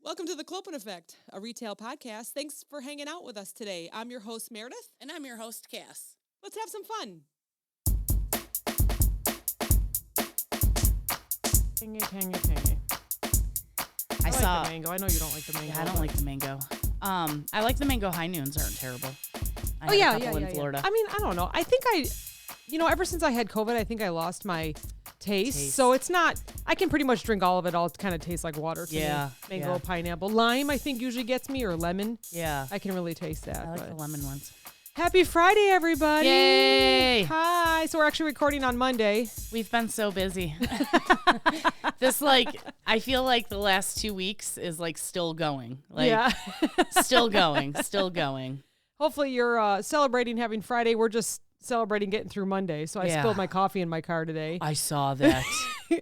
Welcome to The Clopen Effect, a retail podcast. Thanks for hanging out with us today. I'm your host, Meredith. And I'm your host, Cass. Let's have some fun. Tangy. I like the mango. I know you don't like the mango. Yeah, I don't like the mango. I like the mango high noons aren't terrible. I Oh, had yeah, a couple in Florida. I mean, I don't know. I think ever since I had COVID, I think I lost my taste. So it's not, I can pretty much drink all of it all. It kind of tastes like water to me. Mango, yeah. pineapple. Lime, I think, usually gets me, or lemon. Yeah. I can really taste that. I like the lemon ones. Happy Friday, everybody. Yay. Hi. So we're actually recording on Monday. We've been so busy. I feel like the last 2 weeks is still going. Still going. Hopefully you're celebrating having Friday. We're just celebrating getting through Monday. So I spilled my coffee in my car today. I saw that.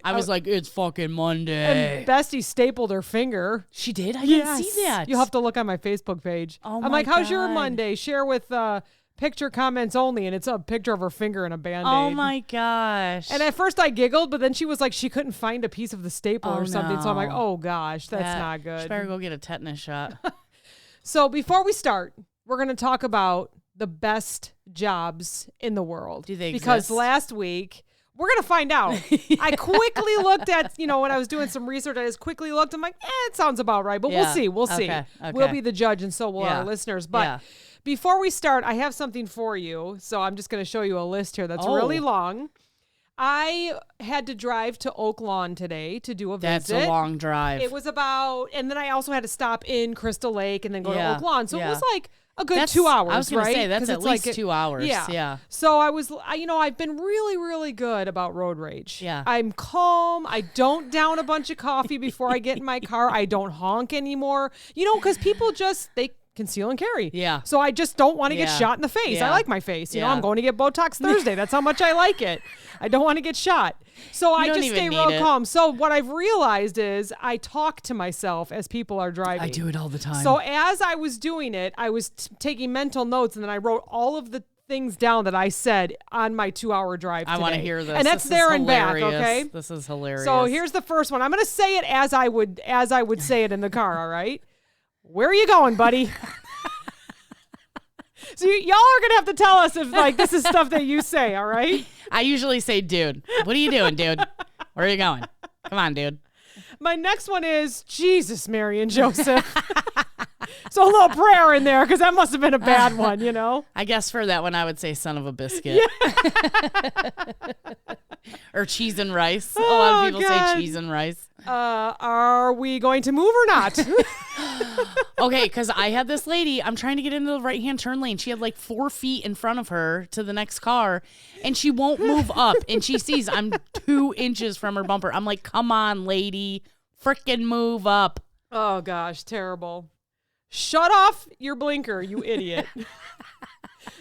I was like, it's fucking Monday. And Bestie stapled her finger. She did? I didn't see that. You'll have to look on my Facebook page. Oh, I'm like, how's your Monday? Share with picture comments only. And it's a picture of her finger and a Band-Aid. Oh, my gosh. And at first I giggled, but then she was like, she couldn't find a piece of the staple or something. So I'm like, oh, gosh, that's not good. She better go get a tetanus shot. So before we start, we're going to talk about the best jobs in the world. Do they exist? Because last week, we're going to find out. I quickly looked at, when I was doing some research, I just quickly looked. I'm like, it sounds about right. But we'll see. We'll see. Okay. We'll be the judge, and so will our listeners. But before we start, I have something for you. So I'm just going to show you a list here that's really long. I had to drive to Oak Lawn today to do a visit. That's a long drive. It was and then I also had to stop in Crystal Lake and then go to Oak Lawn. So it was like a good 2 hours, right? I was going to say, that's at least 2 hours. Yeah. So I've been really, really good about road rage. Yeah. I'm calm. I don't down a bunch of coffee before I get in my car. I don't honk anymore. Because people they conceal and carry. Yeah. So I just don't want to get shot in the face. Yeah. I like my face. I'm going to get Botox Thursday. That's how much I like it. I don't want to get shot. So I just stay real calm. So what I've realized is I talk to myself as people are driving. I do it all the time. So as I was doing it, I was taking mental notes, and then I wrote all of the things down that I said on my 2-hour drive today. I want to hear this. And that's there and back, okay? This is hilarious. So here's the first one. I'm going to say it as I would say it in the car, all right? Where are you going, buddy? So y'all are going to have to tell us if this is stuff that you say, all right? I usually say, dude, what are you doing, dude? Where are you going? Come on, dude. My next one is Jesus, Mary and Joseph. So a little prayer in there, because that must have been a bad one, I guess for that one, I would say son of a biscuit. Or cheese and rice. A lot of people say cheese and rice. Are we going to move or not? Okay, because I had this lady, I'm trying to get into the right-hand turn lane. She had 4 feet in front of her to the next car, and she won't move up. And she sees I'm 2 inches from her bumper. I'm like, come on, lady. Frickin' move up. Oh, gosh, terrible. Shut off your blinker, you idiot.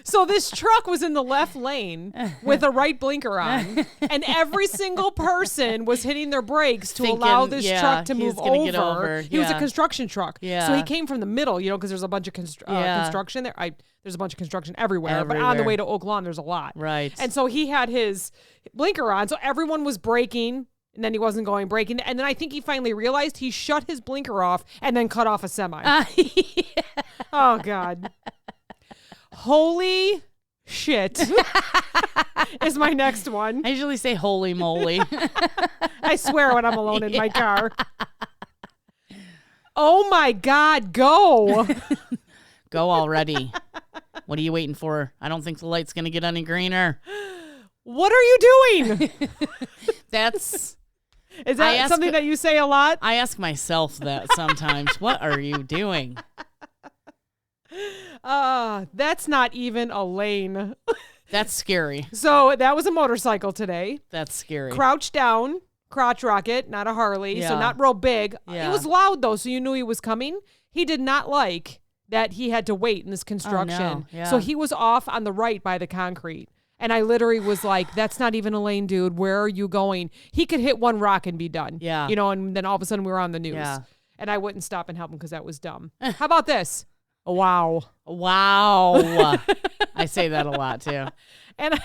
So this truck was in the left lane with a right blinker on, and every single person was hitting their brakes to allow this truck to move over. Get over. He was a construction truck. Yeah. So he came from the middle, because there's a bunch of construction there. There's a bunch of construction everywhere, but on the way to Oak Lawn, there's a lot. Right. And so he had his blinker on, so everyone was braking. And then he wasn't braking. And then I think he finally realized he shut his blinker off and then cut off a semi. Oh, God. Holy shit is my next one. I usually say holy moly. I swear when I'm alone in my car. Oh, my God. Go. Go already. What are you waiting for? I don't think the light's going to get any greener. What are you doing? Is that something that you say a lot? I ask myself that sometimes. What are you doing? That's not even a lane. That's scary. So that was a motorcycle today. That's scary. Crouched down, crotch rocket, not a Harley, so not real big. Yeah. It was loud, though, so you knew he was coming. He did not like that he had to wait in this construction. Oh, no. Yeah. So he was off on the right by the concrete. And I literally was like, that's not even a lane, dude. Where are you going? He could hit one rock and be done. Yeah. And then all of a sudden we were on the news. Yeah. And I wouldn't stop and help him because that was dumb. How about this? Wow. Wow. I say that a lot too. And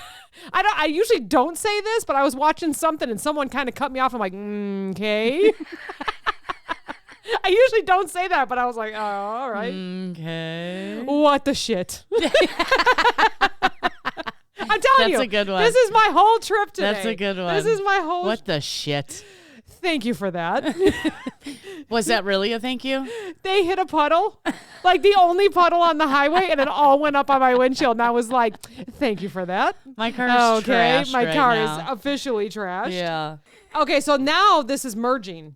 I usually don't say this, but I was watching something and someone kind of cut me off. I'm like, okay. I usually don't say that, but I was like, oh, all right. Okay. What the shit? I'm telling you. That's a good one. This is my whole trip today. That's a good one. This is my whole. What the shit? Thank you for that. Was that really a thank you? They hit a puddle, like the only puddle on the highway, and it all went up on my windshield. And I was like, thank you for that. My car is trashed my right car now. is officially trashed. Yeah. Okay, so now this is merging.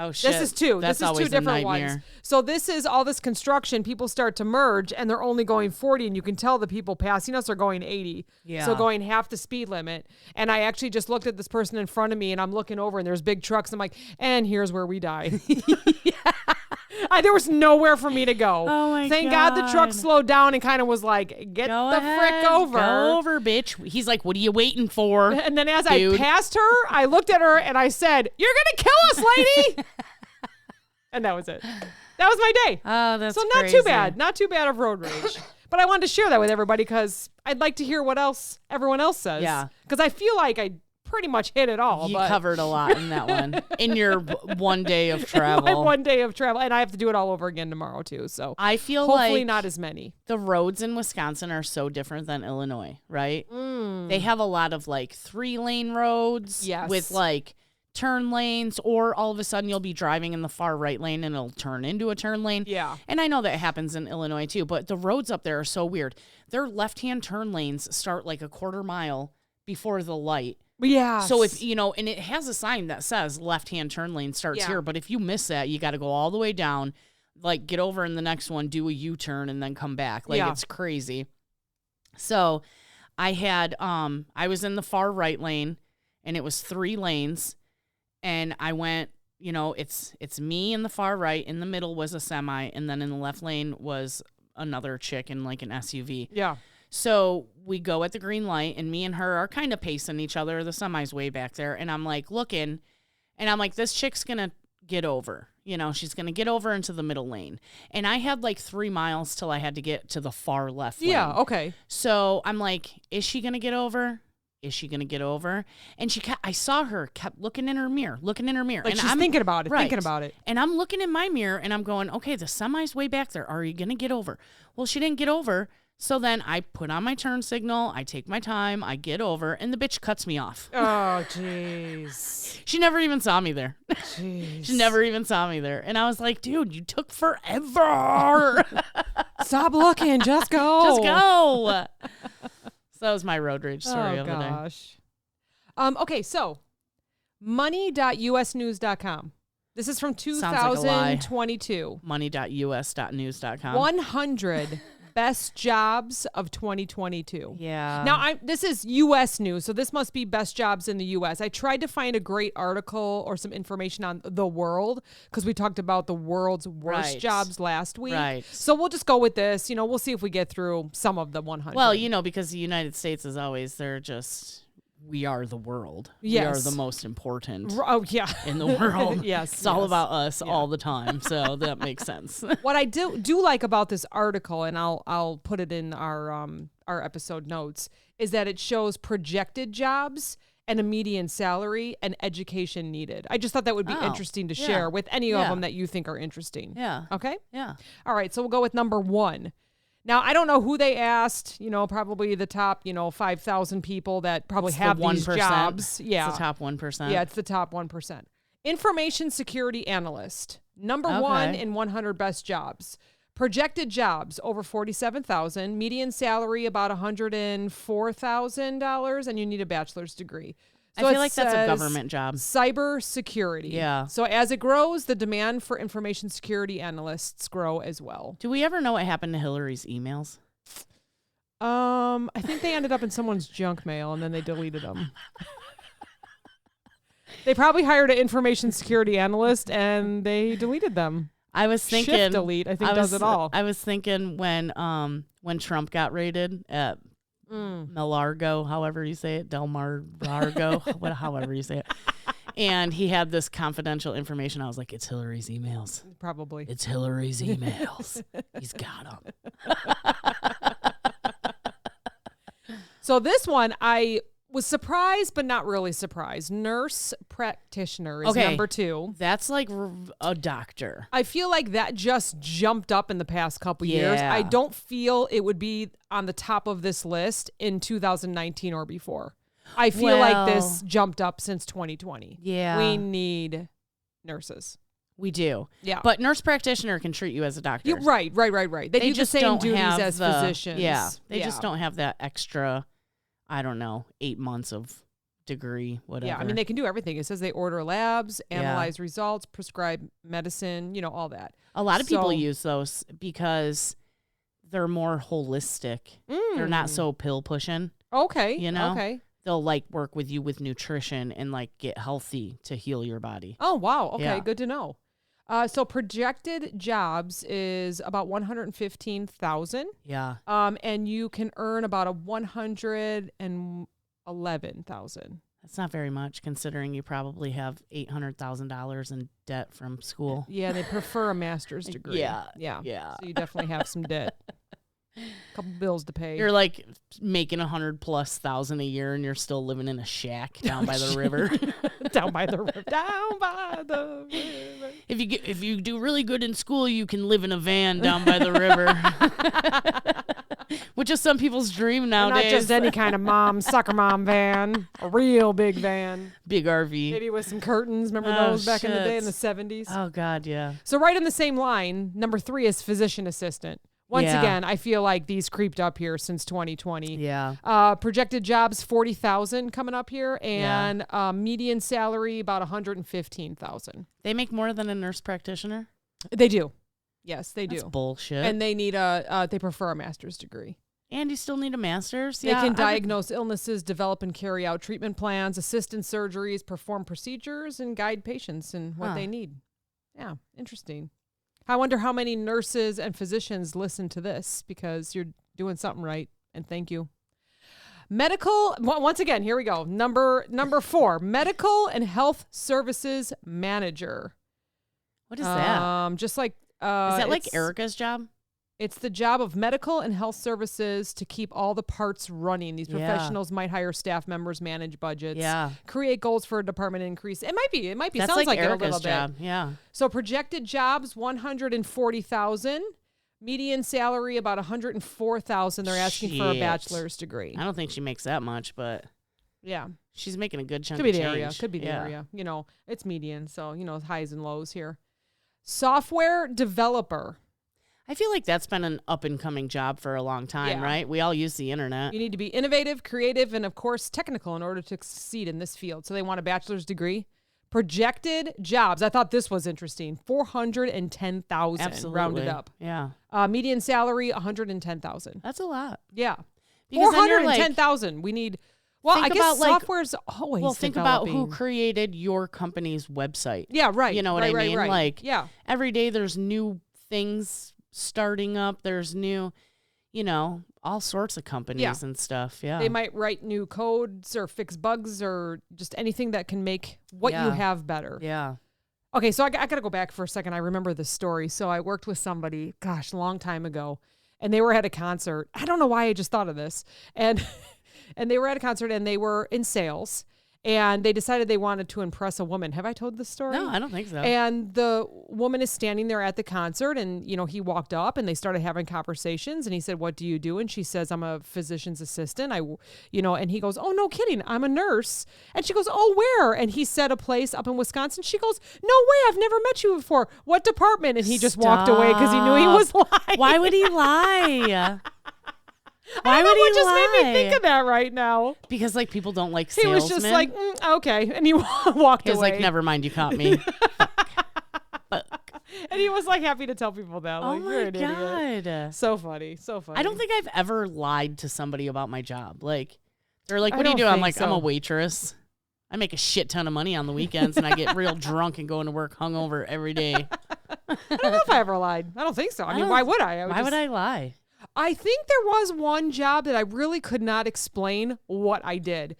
Oh shit. This is two. That's this is two always a different nightmare. ones. So this is all this construction. People start to merge, and they're only going 40, and you can tell the people passing us are going 80. Yeah. So going half the speed limit. And I actually just looked at this person in front of me, and I'm looking over, and there's big trucks. I'm like, and here's where we die. There was nowhere for me to go. Oh my Thank God the truck God. slowed down and kind of was like, get Go the ahead. frick over. Go over, bitch. He's like, what are you waiting for? And then as dude? I passed her, I looked at her and I said, "You're gonna kill us, lady!" And that was it. That was my day. Oh, that's So not crazy. too bad. Not too bad of road rage. But I wanted to share that with everybody because I'd like to hear what else everyone else says. Yeah. Because I feel like I pretty much hit it all. You but covered a lot in that one. In your one day of my travel. one day of travel, and I have to do it all over again tomorrow too. So I feel hopefully like not as many. the roads in Wisconsin are so different than Illinois, right? They have a lot of like 3-lane roads Yes. with like turn lanes, or all of a sudden you'll be driving in the far right lane and it'll turn into a turn lane. Yeah. And I know that happens in Illinois too, but the roads up there are so weird. Their left-hand turn lanes start like a quarter mile before the light. Yeah. So if, you know, and it has a sign that says left-hand turn lane starts Yeah. here, but if you miss that, you got to go all the way down, like get over in the next one, do a U-turn and then come back. Like Yeah. it's crazy. So I had, I was in the far right lane and it was 3 lanes and I went, you know, it's me in the far right, in the middle was a semi, and then in the left lane was another chick in like an SUV. Yeah. So we go at the green light, and me and her are kind of pacing each other. The semi's way back there, and I'm like looking, and I'm like, this chick's gonna get over. You know, she's gonna get over into the middle lane. And I had like 3 miles till I had to get to the far left lane. Yeah. Okay. So I'm like, is she gonna get over? Is she gonna get over? And she kept, I saw her kept looking in her mirror. Like and she's I'm thinking about it. right. Thinking about it. And I'm looking in my mirror and I'm going, okay, the semi's way back there. Are you going to get over? Well, she didn't get over. So then I put on my turn signal. I take my time. I get over and the bitch cuts me off. Oh, jeez. She never even saw me there. Jeez. She never even saw me there. And I was like, dude, you took forever. Stop looking. Just go. Just go. So that was my road rage story Oh, of the day. gosh. Okay, so money.usnews.com. This is from Sounds like a lie. 2022. Money.us.news.com. 100 best jobs of 2022. Yeah. Now, this is U.S. news, so this must be best jobs in the U.S. I tried to find a great article or some information on the world because we talked about the world's worst Right. jobs last week. Right. So we'll just go with this. You know, we'll see if we get through some of the 100. Well, you know, because the United States is always, they're just, we are the world. Yes. We are the most important Oh, yeah. in the world. Yes. It's all yes. about us all the time. So that makes sense. What I do like about this article, and I'll put it in our episode notes, is that it shows projected jobs and a median salary and education needed. I just thought that would be Oh, interesting to yeah. share with any of Yeah. them that you think are interesting. Yeah. Okay? Yeah. All right, so we'll go with number 1. Now, I don't know who they asked, you know, probably the top, 5,000 people that probably It's have the these 1%. jobs. Yeah. It's the top 1%. Yeah, it's the top 1%. Information security analyst, number Okay. 1 in 100 best jobs. Projected jobs over 47,000, median salary about $104,000, and you need a bachelor's degree. So I it feel like that's a says government job. Cyber security. Yeah. So as it grows, the demand for information security analysts grow as well. Do we ever know what happened to Hillary's emails? I think they ended up in someone's junk mail and then they deleted them. They probably hired an information security analyst and they deleted them. I was thinking Shift delete, I think, does it all. I was thinking when Trump got raided at Mar-a-Lago, however you say it, Del Mar-a-Lago, however you say it. And he had this confidential information. I was like, it's Hillary's emails. Probably. It's Hillary's emails. He's got them. So this one, I was surprised, but not really surprised. Nurse practitioner is number 2. That's like a doctor. I feel like that just jumped up in the past couple years. Yeah. I don't feel it would be on the top of this list in 2019 or before. I feel like this jumped up since 2020. Yeah. We need nurses. We do. Yeah. But nurse practitioner can treat you as a doctor. Right. They do just the same don't duties have as physicians. Yeah. They just don't have that extra, I don't know, 8 months of degree, whatever. Yeah, I mean, they can do everything. It says they order labs, analyze results, prescribe medicine, all that. A lot of people use those because they're more holistic. They're not so pill pushing. Okay. Okay. They'll like work with you with nutrition and like get healthy to heal your body. Oh, wow. Okay, Yeah. good to know. So projected jobs is about 115,000. Yeah. And you can earn about 111,000. That's not very much considering you probably have $800,000 in debt from school. Yeah, they prefer a master's degree. Yeah. So you definitely have some debt. Couple bills to pay. You're like making 100,000+ a year and you're still living in a shack down by the river. Down by the river. Down by the river. If you do really good in school, you can live in a van down by the river. Which is some people's dream nowadays. Not just any kind of sucker mom van. A real big van. Big RV. Maybe with some curtains. Remember those back in the day in the 70s? Oh, God, yeah. So right in the same line, number 3 is physician assistant. Once again, I feel like these creeped up here since 2020. Yeah. Projected jobs, 40,000 coming up here, and median salary about 115,000. They make more than a nurse practitioner? They do. Yes, they do. That's bullshit. And they need they prefer a master's degree. And you still need a master's? They can diagnose illnesses, develop and carry out treatment plans, assist in surgeries, perform procedures, and guide patients in what they need. Yeah, interesting. I wonder how many nurses and physicians listen to this because you're doing something right. And thank you. Medical, once again, here we go. Number 4, medical and health services manager. What is that? Just like, is that like Erica's job? It's the job of medical and health services to keep all the parts running. These professionals might hire staff members, manage budgets, create goals for a department increase. It might be. That's Sounds like Erica's it a little job. bit. Yeah. So projected jobs, 140,000. Median salary, about 104,000. They're asking for a bachelor's degree. I don't think she makes that much, but yeah, she's making a good chunk Could be of the change. area. Could be the area. It's median. So, highs and lows here. Software developer. I feel like that's been an up-and-coming job for a long time, right? We all use the internet. You need to be innovative, creative, and, of course, technical in order to succeed in this field. So they want a bachelor's degree. Projected jobs. I thought this was interesting. 410,000 rounded up. Yeah. Median salary, 110,000. That's a lot. Yeah. Because 410,000. We need... Well, I guess software's always think about who created your company's website. Yeah, right. You know what I mean? Right. Like, yeah. Every day there's new things starting up. There's new, all sorts of companies and stuff. Yeah. They might write new codes or fix bugs or just anything that can make what you have better. Yeah. Okay, so I got to go back for a second. I remember this story. So I worked with somebody, a long time ago, and they were at a concert. I don't know why I just thought of this. And they were at a concert and they were in sales. And they decided they wanted to impress a woman. Have I told this story? No, I don't think so. And the woman is standing there at the concert and, he walked up and they started having conversations and he said, "What do you do?" And she says, "I'm a physician's assistant." And he goes, "Oh, no kidding. I'm a nurse." And she goes, "Oh, where?" And he said a place up in Wisconsin. She goes, "No way. I've never met you before. What department?" And he just walked away because he knew he was lying. Why would he lie? Why would he just made me think of that right now? Because people don't like salesmen. He was just like, okay. And he walked away. He was like, "Never mind, you caught me." And he was happy to tell people that. Oh You're my an idiot. So funny. I don't think I've ever lied to somebody about my job. They're like, "What do you do?" I'm like, "I'm a waitress. I make a shit ton of money on the weekends and I get real drunk and go into work hungover every day." I don't know if I ever lied. I don't think so. I mean, why would I? Why would I lie? I think there was one job that I really could not explain what I did.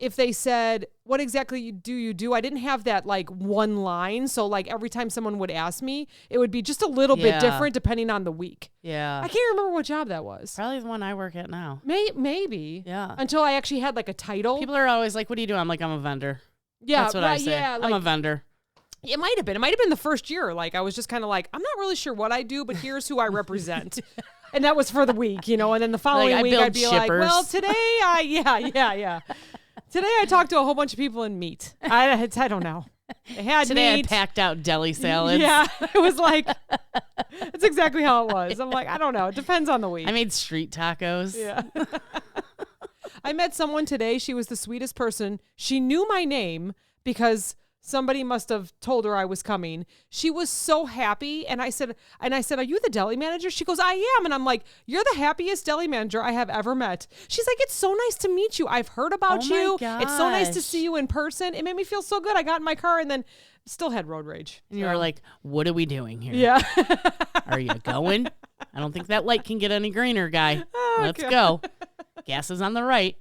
if they said, what exactly do you do? I didn't have that like one line. So like every time someone would ask me, it would be just a little bit different depending on the week. Yeah. I can't remember what job that was. Probably the one I work at now. Maybe. Yeah. Until I actually had like a title. People are always like, what do you do? I'm like, I'm a vendor. Yeah. That's what I say. Yeah, I'm a vendor. It might have been. It might have been the first year. Like I was just kind of like, I'm not really sure what I do, but here's who I represent. And that was for the week, and then the following week I'd be like, well, today Today I talked to a whole bunch of people in meat. I don't know. They had Today meat. I packed out deli salads. Yeah, it was like, that's exactly how it was. I'm like, I don't know. It depends on the week. I made street tacos. Yeah. I met someone today. She was the sweetest person. She knew my name because somebody must have told her I was coming. She was so happy. And I said, are you the deli manager? She goes, I am. And I'm like, you're the happiest deli manager I have ever met. She's like, it's so nice to meet you. I've heard about you. It's so nice to see you in person. It made me feel so good. I got in my car and then still had road rage. And you were like, what are we doing here? Yeah. Are you going? I don't think that light can get any greener, guy. Let's go. Gas is on the right.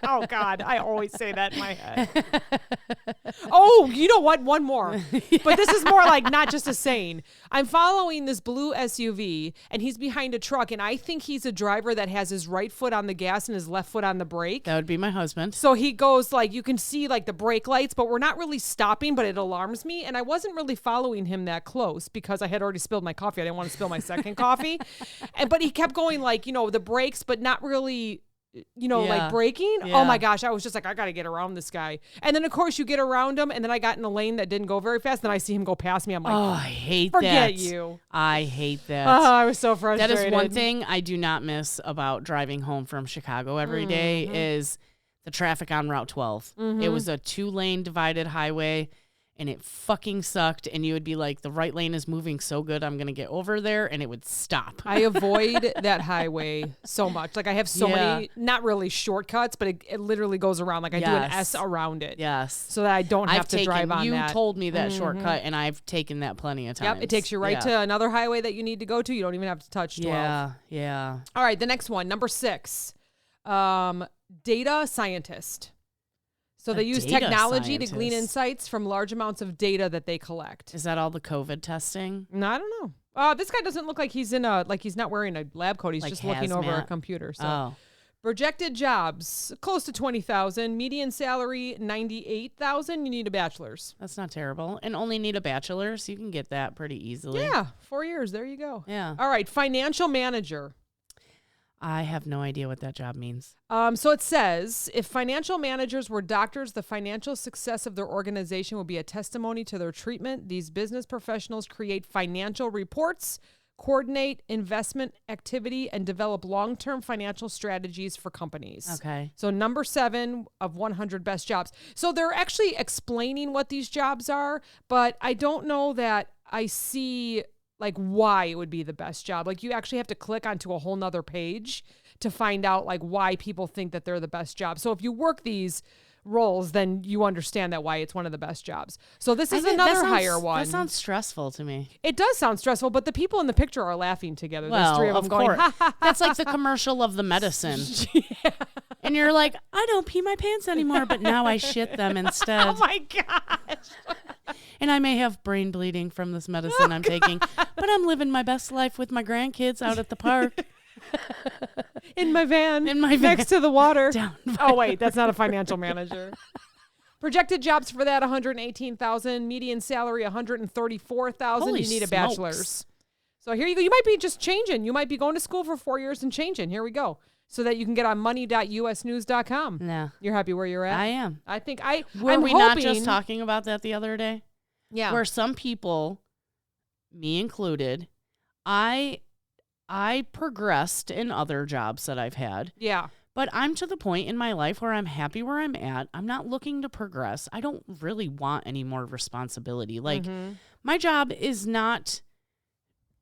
Oh, God. I always say that in my head. Oh, you know what? One more. But this is more like not just a saying. I'm following this blue SUV, and he's behind a truck, and I think he's a driver that has his right foot on the gas and his left foot on the brake. That would be my husband. So he goes like, you can see like the brake lights, but we're not really stopping, but it alarms me. And I wasn't really following him that close because I had already spilled my coffee. I didn't want to spill my second coffee. But he kept going like, the brakes, but not really like braking. Yeah. Oh my gosh. I was just like, I got to get around this guy. And then of course you get around him, and then I got in a lane that didn't go very fast. Then I see him go past me. I'm like, oh, I hate that. Forget you. I hate that. Oh, I was so frustrated. That is one thing I do not miss about driving home from Chicago every day is the traffic on Route 12. It was a 2-lane divided highway, and it fucking sucked. And you would be like, the right lane is moving so good, I'm going to get over there, and it would stop. I avoid that highway so much. Like I have so many, not really shortcuts, but it literally goes around. Like I do an S around it. Yes. So that I don't have to drive on that. You told me that shortcut, and I've taken that plenty of times. Yep. It takes you right to another highway that you need to go to. You don't even have to touch 12. Yeah. All right. The next one, number 6, data scientist. So they use technology to glean insights from large amounts of data that they collect. Is that all the COVID testing? No, I don't know. This guy doesn't look like he's he's not wearing a lab coat. He's like just looking over a computer. So projected jobs, close to 20,000. Median salary, 98,000. You need a bachelor's. That's not terrible. And only need a bachelor's. You can get that pretty easily. Yeah, 4 years. There you go. Yeah. All right, financial manager. I have no idea what that job means. So it says, if financial managers were doctors, the financial success of their organization would be a testimony to their treatment. These business professionals create financial reports, coordinate investment activity, and develop long-term financial strategies for companies. Okay. So number 7 of 100 best jobs. So they're actually explaining what these jobs are, but I don't know that I see like why it would be the best job. Like you actually have to click onto a whole nother page to find out like why people think that they're the best job. So if you work these roles, then you understand that why it's one of the best jobs. So this is another higher one. That sounds stressful to me. It does sound stressful, but the people in the picture are laughing together. There's 3 of them going, ha, ha, ha. That's like the commercial of the medicine. Yeah. And you're like, I don't pee my pants anymore, but now I shit them instead. Oh my gosh. And I may have brain bleeding from this medicine I'm taking, but I'm living my best life with my grandkids out at the park. In my van. Next to the water. Oh, wait, that's not a financial manager. Projected jobs for that, 118,000. Median salary, 134,000. You need a bachelor's. So here you go. You might be just changing. You might be going to school for 4 years and changing. Here we go. So that you can get on money.usnews.com. No. You're happy where you're at? I am. I think Were we not just talking about that the other day? Yeah. Where some people, me included, I progressed in other jobs that I've had. Yeah. But I'm to the point in my life where I'm happy where I'm at. I'm not looking to progress. I don't really want any more responsibility. Like, my job is not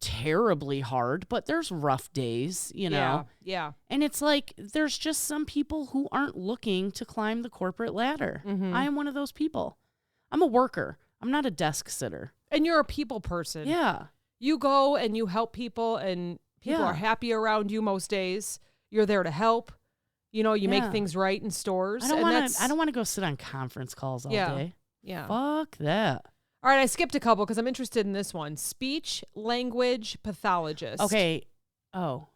terribly hard, but there's rough days, you know? Yeah. And it's like, there's just some people who aren't looking to climb the corporate ladder. I am one of those people. I'm a worker. I'm not a desk sitter. And you're a people person. Yeah. You go and you help people, and people are happy around you most days. You're there to help. You make Yeah. things right in stores. I don't and want that's- to. I don't want to go sit on conference calls all Yeah. day. Yeah. Fuck that. All right, I skipped a couple because I'm interested in this one. Speech language pathologist. Okay. Oh,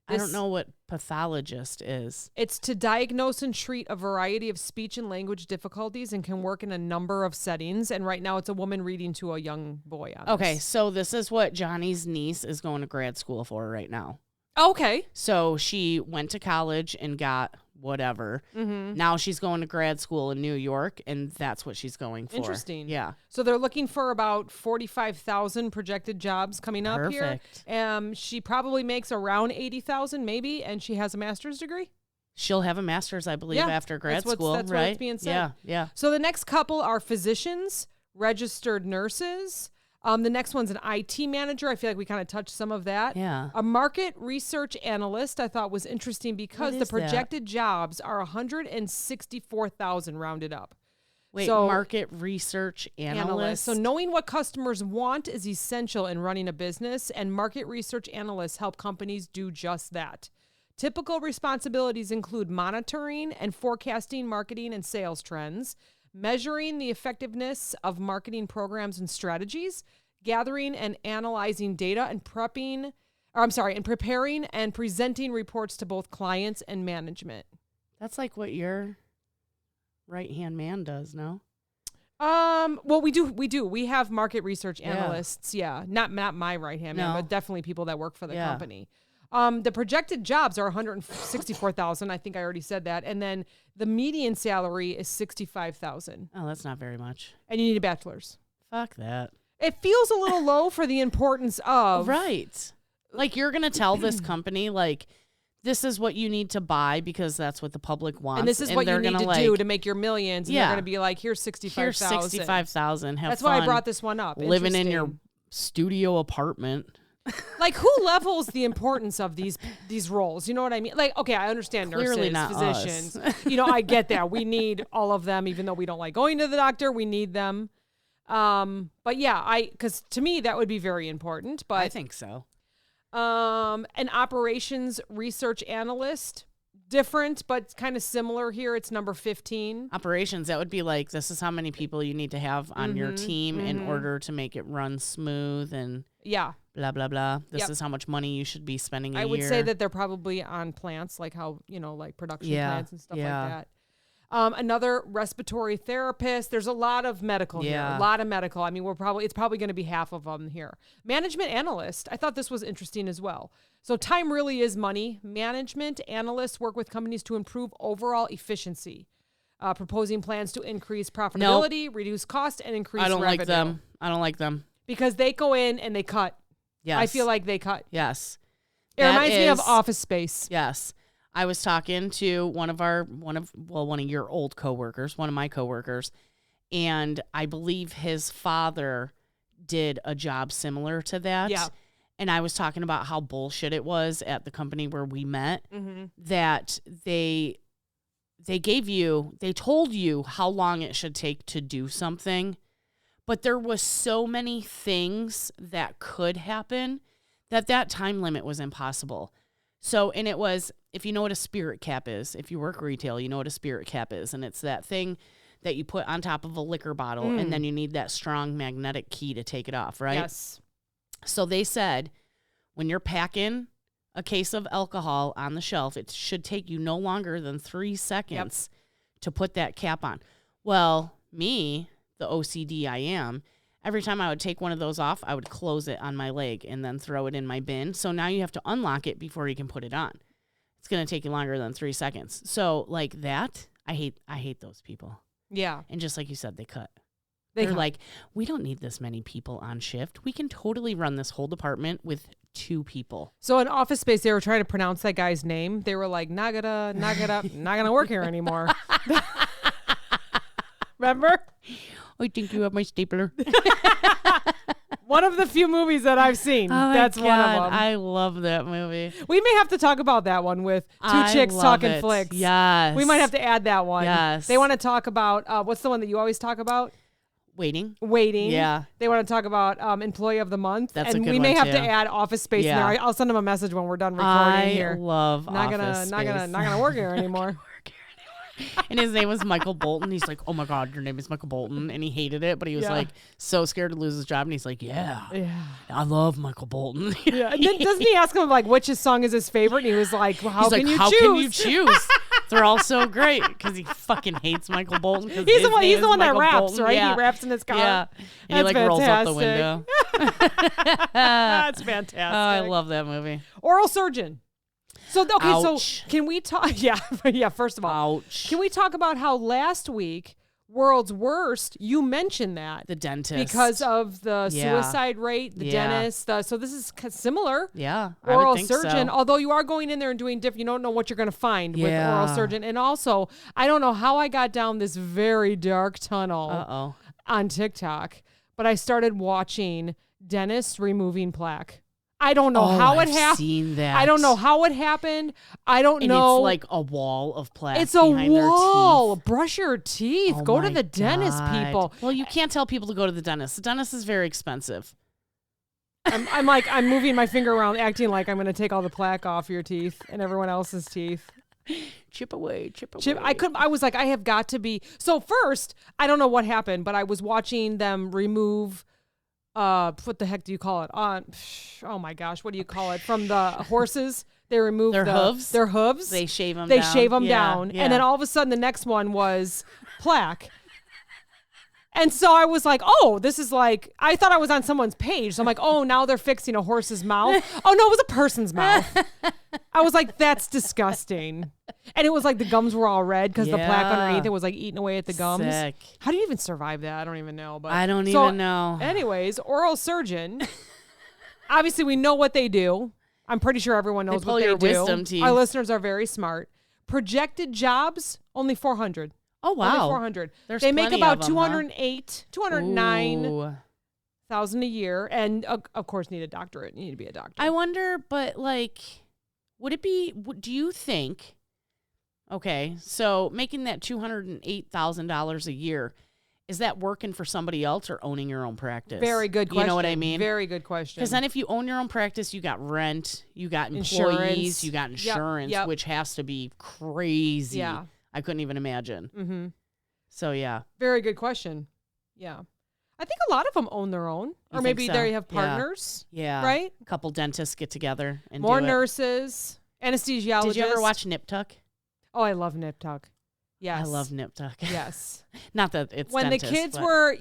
I This- don't know what pathologist is. It's to diagnose and treat a variety of speech and language difficulties and can work in a number of settings. And right now it's a woman reading to a young boy on Okay, this. so this is what Johnny's niece is going to grad school for right now. Okay. So she went to college and got whatever. Mm-hmm. Now she's going to grad school in New York, and that's what she's going for. Interesting. Yeah. So they're looking for about 45,000 projected jobs coming up Perfect. here. She probably makes around 80,000 maybe, and she has a master's degree. She'll have a master's, I believe, Yeah, after grad that's what's- school, that's right? what's being said. Yeah, yeah. So the next couple are physicians, registered nurses. The next one's an IT manager. I feel like we kind of touched some of that. Yeah. A market research analyst I thought was interesting because What the is that? projected jobs are 164,000 rounded up. Wait, So- market research analyst. So knowing what customers want is essential in running a business, and market research analysts help companies do just that. Typical responsibilities include monitoring and forecasting marketing and sales trends, measuring the effectiveness of marketing programs and strategies, gathering and analyzing data, and preparing and presenting reports to both clients and management. That's like what your right-hand man does, no? Well, we do. We have market research Yeah. analysts. Yeah. Not my right hand man, No. but definitely people that work for the Yeah. company. The projected jobs are 164,000. I think I already said that. And then the median salary is 65,000. Oh, that's not very much. And you need a bachelor's. Fuck that. It feels a little low for the importance of Right. Like you're going to tell this company like this is what you need to buy because that's what the public wants. and this is what you they're need gonna, to do to make your millions. And Yeah. they're going to be like, here's 65,000. here's 65,000. Have That's fun why I brought this one up. living in your Interesting. studio apartment. Like, who levels the importance of these roles? You know what I mean? Like, okay, I understand Clearly nurses, not physicians. us. I get that. We need all of them, even though we don't like going to the doctor. We need them. But yeah, because to me that would be very important. I But think so. an operations research analyst, different but kind of similar here. It's number 15. Operations, that would be like this is how many people you need to have on your team in order to make it run smooth and Yeah, blah blah blah. This Yep. is how much money you should be spending a I year. would say that they're probably on plants, like how like production Yeah, plants and stuff yeah. like that. Another respiratory therapist. There's a lot of medical here. Yeah. A lot of medical. I mean, it's probably going to be half of them here. Management analyst. I thought this was interesting as well. So time really is money. Management analysts work with companies to improve overall efficiency, proposing plans to increase profitability, reduce cost, and increase I don't revenue. like them. I don't like them. Because they go in and they cut. Yes. I feel like they cut. yes. It That reminds me of is- Office Space. Yes. I was talking to one of your old coworkers, one of my coworkers, and I believe his father did a job similar to that. Yeah. And I was talking about how bullshit it was at the company where we met Mm-hmm. that they told you how long it should take to do something, but there was so many things that could happen that time limit was impossible. So, and it was, if you know what a spirit cap is, if you work retail, you know what a spirit cap is. And it's that thing that you put on top of a liquor bottle and then you need that strong magnetic key to take it off, right? Yes. So they said when you're packing a case of alcohol on the shelf, it should take you no longer than 3 seconds to put that cap on. Well, me, the OCD I am, every time I would take one of those off, I would close it on my leg and then throw it in my bin. So now you have to unlock it before you can put it on. It's going to take you longer than 3 seconds. So like that, I hate those people. Yeah. And just like you said, they cut. They They're cut. like, we don't need this many people on shift. We can totally run this whole department with 2 people. So in Office Space, they were trying to pronounce that guy's name. They were like, Nagata, not gonna work here anymore. Remember? I think you have my stapler. One of the few movies that I've seen. That's one of them. I love that movie. We may have to talk about that one with two I chicks love talking it. flicks. Yes. We might have to add that one. Yes. They want to talk about, what's the one that you always talk about? waiting. Yeah. They want to talk about employee of the month. That's a and good we may one, have to too. add Office Space in Yeah. there. I'll send them a message when we're done recording I here. love Not Office gonna Space. not gonna work here anymore. And his name was Michael Bolton. He's like, oh my God, your name is Michael Bolton. And he hated it, but he was Yeah. like so scared to lose his job. And he's like, yeah, I love Michael Bolton. Yeah. And then doesn't he ask him like which his song is his favorite? And he was like, well, He's like, can you how choose? can you choose? They're all so great because he fucking hates Michael Bolton. He's the one. He's the one that raps, Bolton. right? Yeah. He raps in his car. Yeah. And he That's like rolls out the fantastic. window. That's fantastic. Oh, I love that movie. Oral Surgeon. So okay, Ouch. so can we talk? Yeah, yeah. First of all, Ouch. can we talk about how last week, World's Worst, you mentioned that The dentist. because of the Yeah. suicide rate, the Yeah. dentist. So this is similar. Yeah. I Oral would think surgeon, so. although you are going in there and doing different, you don't know what you're going to find with oral Yeah. surgeon. And also, I don't know how I got down this very dark tunnel Uh-oh. on TikTok, but I started watching dentists removing plaque. I don't know how it I've happened. seen that. I don't know how it happened. I don't And know. it's like a wall of plaque. It's a behind their wall. teeth. Brush your teeth. Oh Go to my the dentist, God. people. Well, you can't tell people to go to the dentist. The dentist is very expensive. I'm moving my finger around, acting like I'm going to take all the plaque off your teeth and everyone else's teeth. Chip away, chip away. Chip, I was like, I have got to be. So first, I don't know what happened, but I was watching them remove. What the heck do you call it? Oh my gosh, what do you call it? From the horses, they remove Their hooves? Their hooves. They shave them They down. shave them Yeah, down, yeah. and then all of a sudden, the next one was plaque. And so I was like, oh, this is like, I thought I was on someone's page. So I'm like, oh, now they're fixing a horse's mouth. Oh, no, it was a person's mouth. I was like, that's disgusting. And it was like the gums were all red because the plaque Yeah. underneath it was like eating away at the gums. Sick. How do you even survive that? I don't even know. But I don't so, even know. Anyways, oral surgeon. Obviously, we know what they do. I'm pretty sure everyone knows pull what they your do. wisdom teeth. Our listeners are very smart. Projected jobs, only 400. Oh, Only wow. 400. There's They make plenty about of 'em, huh? 209,000 Ooh. a year, and of course need a doctorate. You need to be a doctor. I wonder, but like, would it be, do you think, okay, so making that $208,000 a year, is that working for somebody else or owning your own practice? Very good question. You know what I mean? Very good question. Because then if you own your own practice, you got rent, you got employees, Insurance. you got Yep, insurance, yep. which has to be crazy. Yeah. I couldn't even imagine. Mm-hmm. So, yeah. Very good question. Yeah. I think a lot of them own their own, or think maybe so? they have Yeah. partners, Yeah. right? A couple dentists get together and More do it. nurses, anesthesiologists. Did you ever watch Nip Tuck? Oh, I love Nip Tuck. Yes. I love Nip Tuck. Yes. Not that it's When dentists, the kids but- were,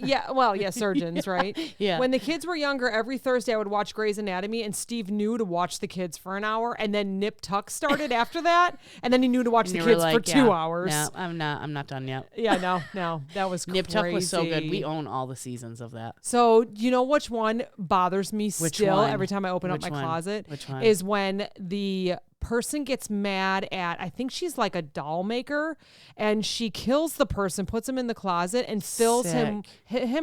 surgeons, right? Yeah. When the kids were younger, every Thursday I would watch Grey's Anatomy, and Steve knew to watch the kids for an hour, and then Nip Tuck started after that, and then he knew to watch And the you were kids for like, 2 hours. No, I'm not done yet. Yeah, no, that was Nip Tuck was so good. crazy. We own all the seasons of that. So you know which one bothers me Which still one? every time I open up Which my one? closet? Which one? Is when the person gets mad at, I think she's like a doll maker, and she kills the person, puts him in the closet, and fills him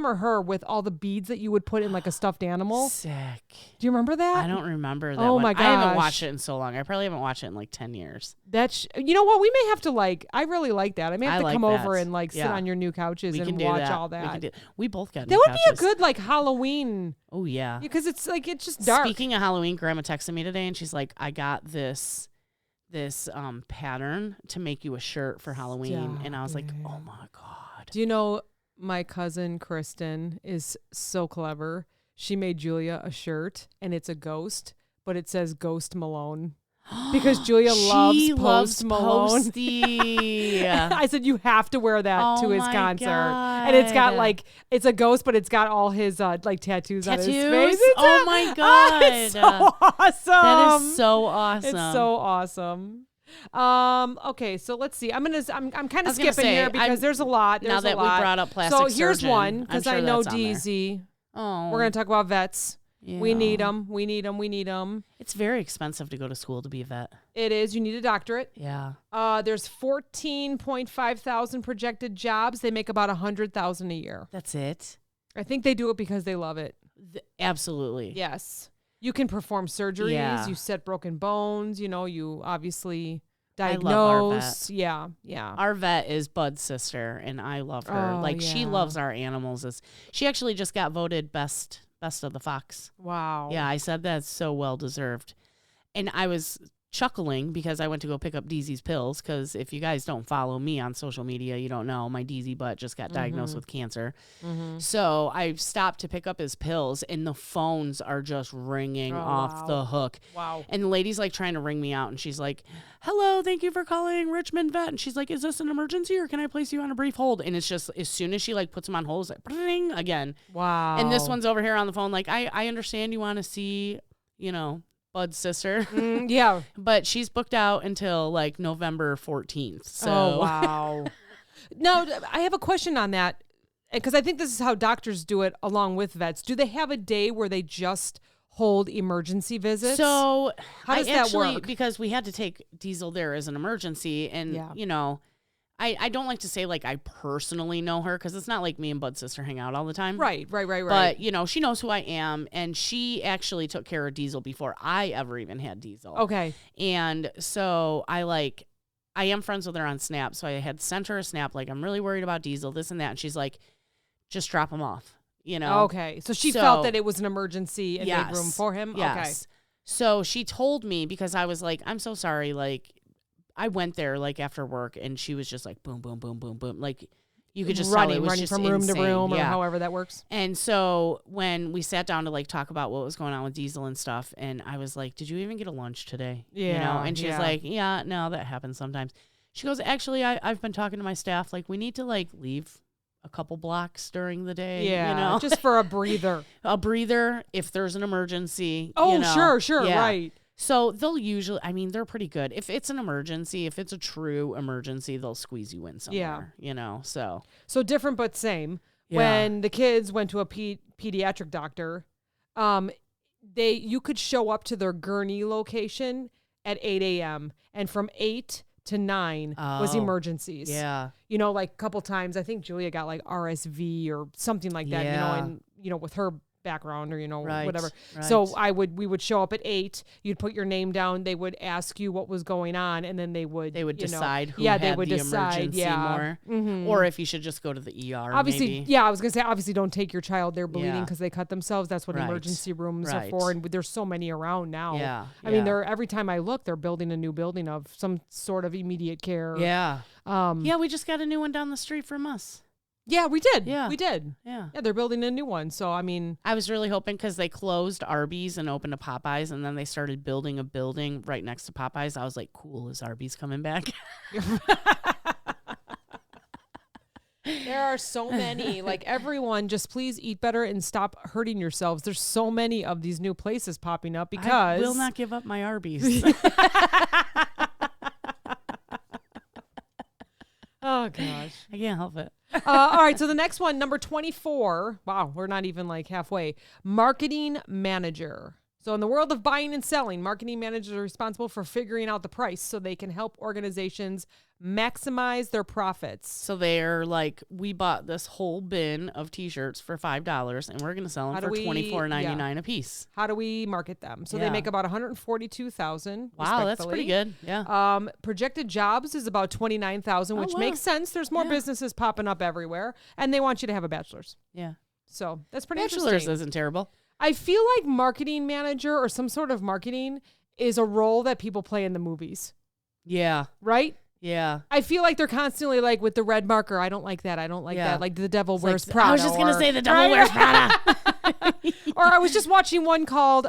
or her with all the beads that you would put in like a stuffed animal. Sick. Do you remember that? I don't remember that Oh one. my I haven't gosh. watched it in so long. I probably haven't watched it in like 10 years. That's, you know what? We may have to like, I really like that. I may have I to like come over that. and like sit Yeah. on your new couches We and can do watch that. all that. We both got That new would be a couches. good like Halloween, Oh, yeah. because it's like, it's just dark. Speaking of Halloween, Grandma texted me today and she's like, I got this pattern to make you a shirt for Halloween. And I was like, oh my God. Do you know my cousin Kristen is so clever? She made Julia a shirt, and it's a ghost, but it says Ghost Malone because Julia She loves Post Malone. Posty. I said you have to wear that to Oh his my concert, and it's got God. like, it's a ghost, but it's got all his like tattoos on his face. Tattoos? It's Oh my God. it's so awesome. That is so awesome. It's so awesome. Okay, so let's see. I'm kind of was gonna skipping say, here because there's a lot. now There's that a we lot. brought up plastic So here's surgeon, one I'm because sure I know that's on there. DZ. Oh, We're gonna talk about vets. We yeah. need them. We need them. We need them. It's very expensive to go to school to be a vet. It is. You need a doctorate. Yeah. There's 14.5 thousand projected jobs. They make about 100,000 a year. That's it. I think they do it because they love it. Absolutely. Yes. You can perform surgeries. Yeah. You set broken bones. You know, you obviously I love our vet. diagnose. Yeah, yeah. Our vet is Bud's sister, and I love her. Oh, Like she yeah. loves our animals. She actually just got voted best of the Fox. Wow. Yeah, I said that's so well deserved. And I was chuckling because I went to go pick up DZ's pills, because if you guys don't follow me on social media, you don't know my DZ butt just got diagnosed with cancer. So I stopped to pick up his pills, and the phones are just ringing off the hook. Wow. And the lady's like trying to ring me out, and she's like, hello, thank you for calling Richmond Vet. And she's like, is this an emergency, or can I place you on a brief hold? And it's just, as soon as she like puts him on hold, it's like, bring again. Wow. And this one's over here on the phone like, I understand you want to see, Bud's sister. Yeah. But she's booked out until like November 14th. So Oh, wow. No, I have a question on that, because I think this is how doctors do it along with vets. Do they have a day where they just hold emergency visits? So How does I that actually, work? because we had to take Diesel there as an emergency, and Yeah. I don't like to say like I personally know her, because it's not like me and Bud's sister hang out all the time. Right. But she knows who I am, and she actually took care of Diesel before I ever even had Diesel. Okay. And so I am friends with her on Snap, so I had sent her a Snap like, I'm really worried about Diesel, this and that, and she's like, just drop him off. Okay. So she felt that it was an emergency and made room for him? Yes. Okay. So she told me, because I was like, I'm so sorry. Like, I went there like after work, and she was just like, boom, boom, boom, boom, boom. Like, you could just tell it was running just from room insane. to room, or Yeah. however that works. And so when we sat down to like talk about what was going on with Diesel and stuff, and I was like, did you even get a lunch today? Yeah, And she's yeah. like, yeah, no, that happens sometimes. She goes, actually, I've been talking to my staff. Like, we need to like leave a couple blocks during the day. Yeah. Just for a breather. A breather if there's an emergency. Oh, sure. Yeah. Right. So they'll usually, they're pretty good. If it's an emergency, if it's a true emergency, they'll squeeze you in somewhere, so. So different but same. Yeah. When the kids went to a pediatric doctor, you could show up to their Gurney location at 8 a.m. and from 8 to 9 was emergencies. Yeah. Like a couple times, I think Julia got like RSV or something like that, Yeah. and with her background or Right, whatever. right. So we would show up at 8, you'd put your name down, they would ask you what was going on, and then they would decide who they had would the decide, emergency more, or if you should just go to the ER. Obviously, maybe. I was gonna say, obviously don't take your child there bleeding Yeah. because they cut themselves. That's what Right. emergency rooms are Right. for, and there's so many around now. Yeah, I mean, yeah. every time I look, they're building a new building of some sort of immediate care. Yeah. Yeah, Yeah, we just got a new one down the street from us. we did. Yeah. We did. Yeah. Yeah, they're building a new one. So I mean, I was really hoping, because they closed Arby's and opened a Popeyes, and then they started building a building right next to Popeyes. I was like, cool, is Arby's coming back? there are so many. Like, everyone, just please eat better and stop hurting yourselves. There's so many of these new places popping up because I will not give up my Arby's. Oh gosh. I can't help it. All right, so the next one, number 24. Wow, we're not even like halfway. Marketing manager. So in the world of buying and selling, marketing managers are responsible for figuring out the price so they can help organizations maximize their profits. So they're like, we bought this whole bin of T-shirts for $5, and we're going to sell them How do for we- $24.99 a piece. How do we market them? So they Yeah. make about $142,000. Wow, that's pretty good. Yeah. Projected jobs is about 29,000, which wow. makes sense. There's more Yeah. businesses popping up everywhere, and they want you to have a bachelor's. Yeah. So that's pretty Bachelor's interesting. isn't terrible. I feel like marketing manager or some sort of marketing is a role that people play in the movies, Yeah. right? Yeah. I feel like they're constantly like with the red marker. I don't like that. I don't like Yeah. that. Like the devil It's wears like, Prada. I was just going to or- say the devil Right? wears Prada. Or I was just watching one called,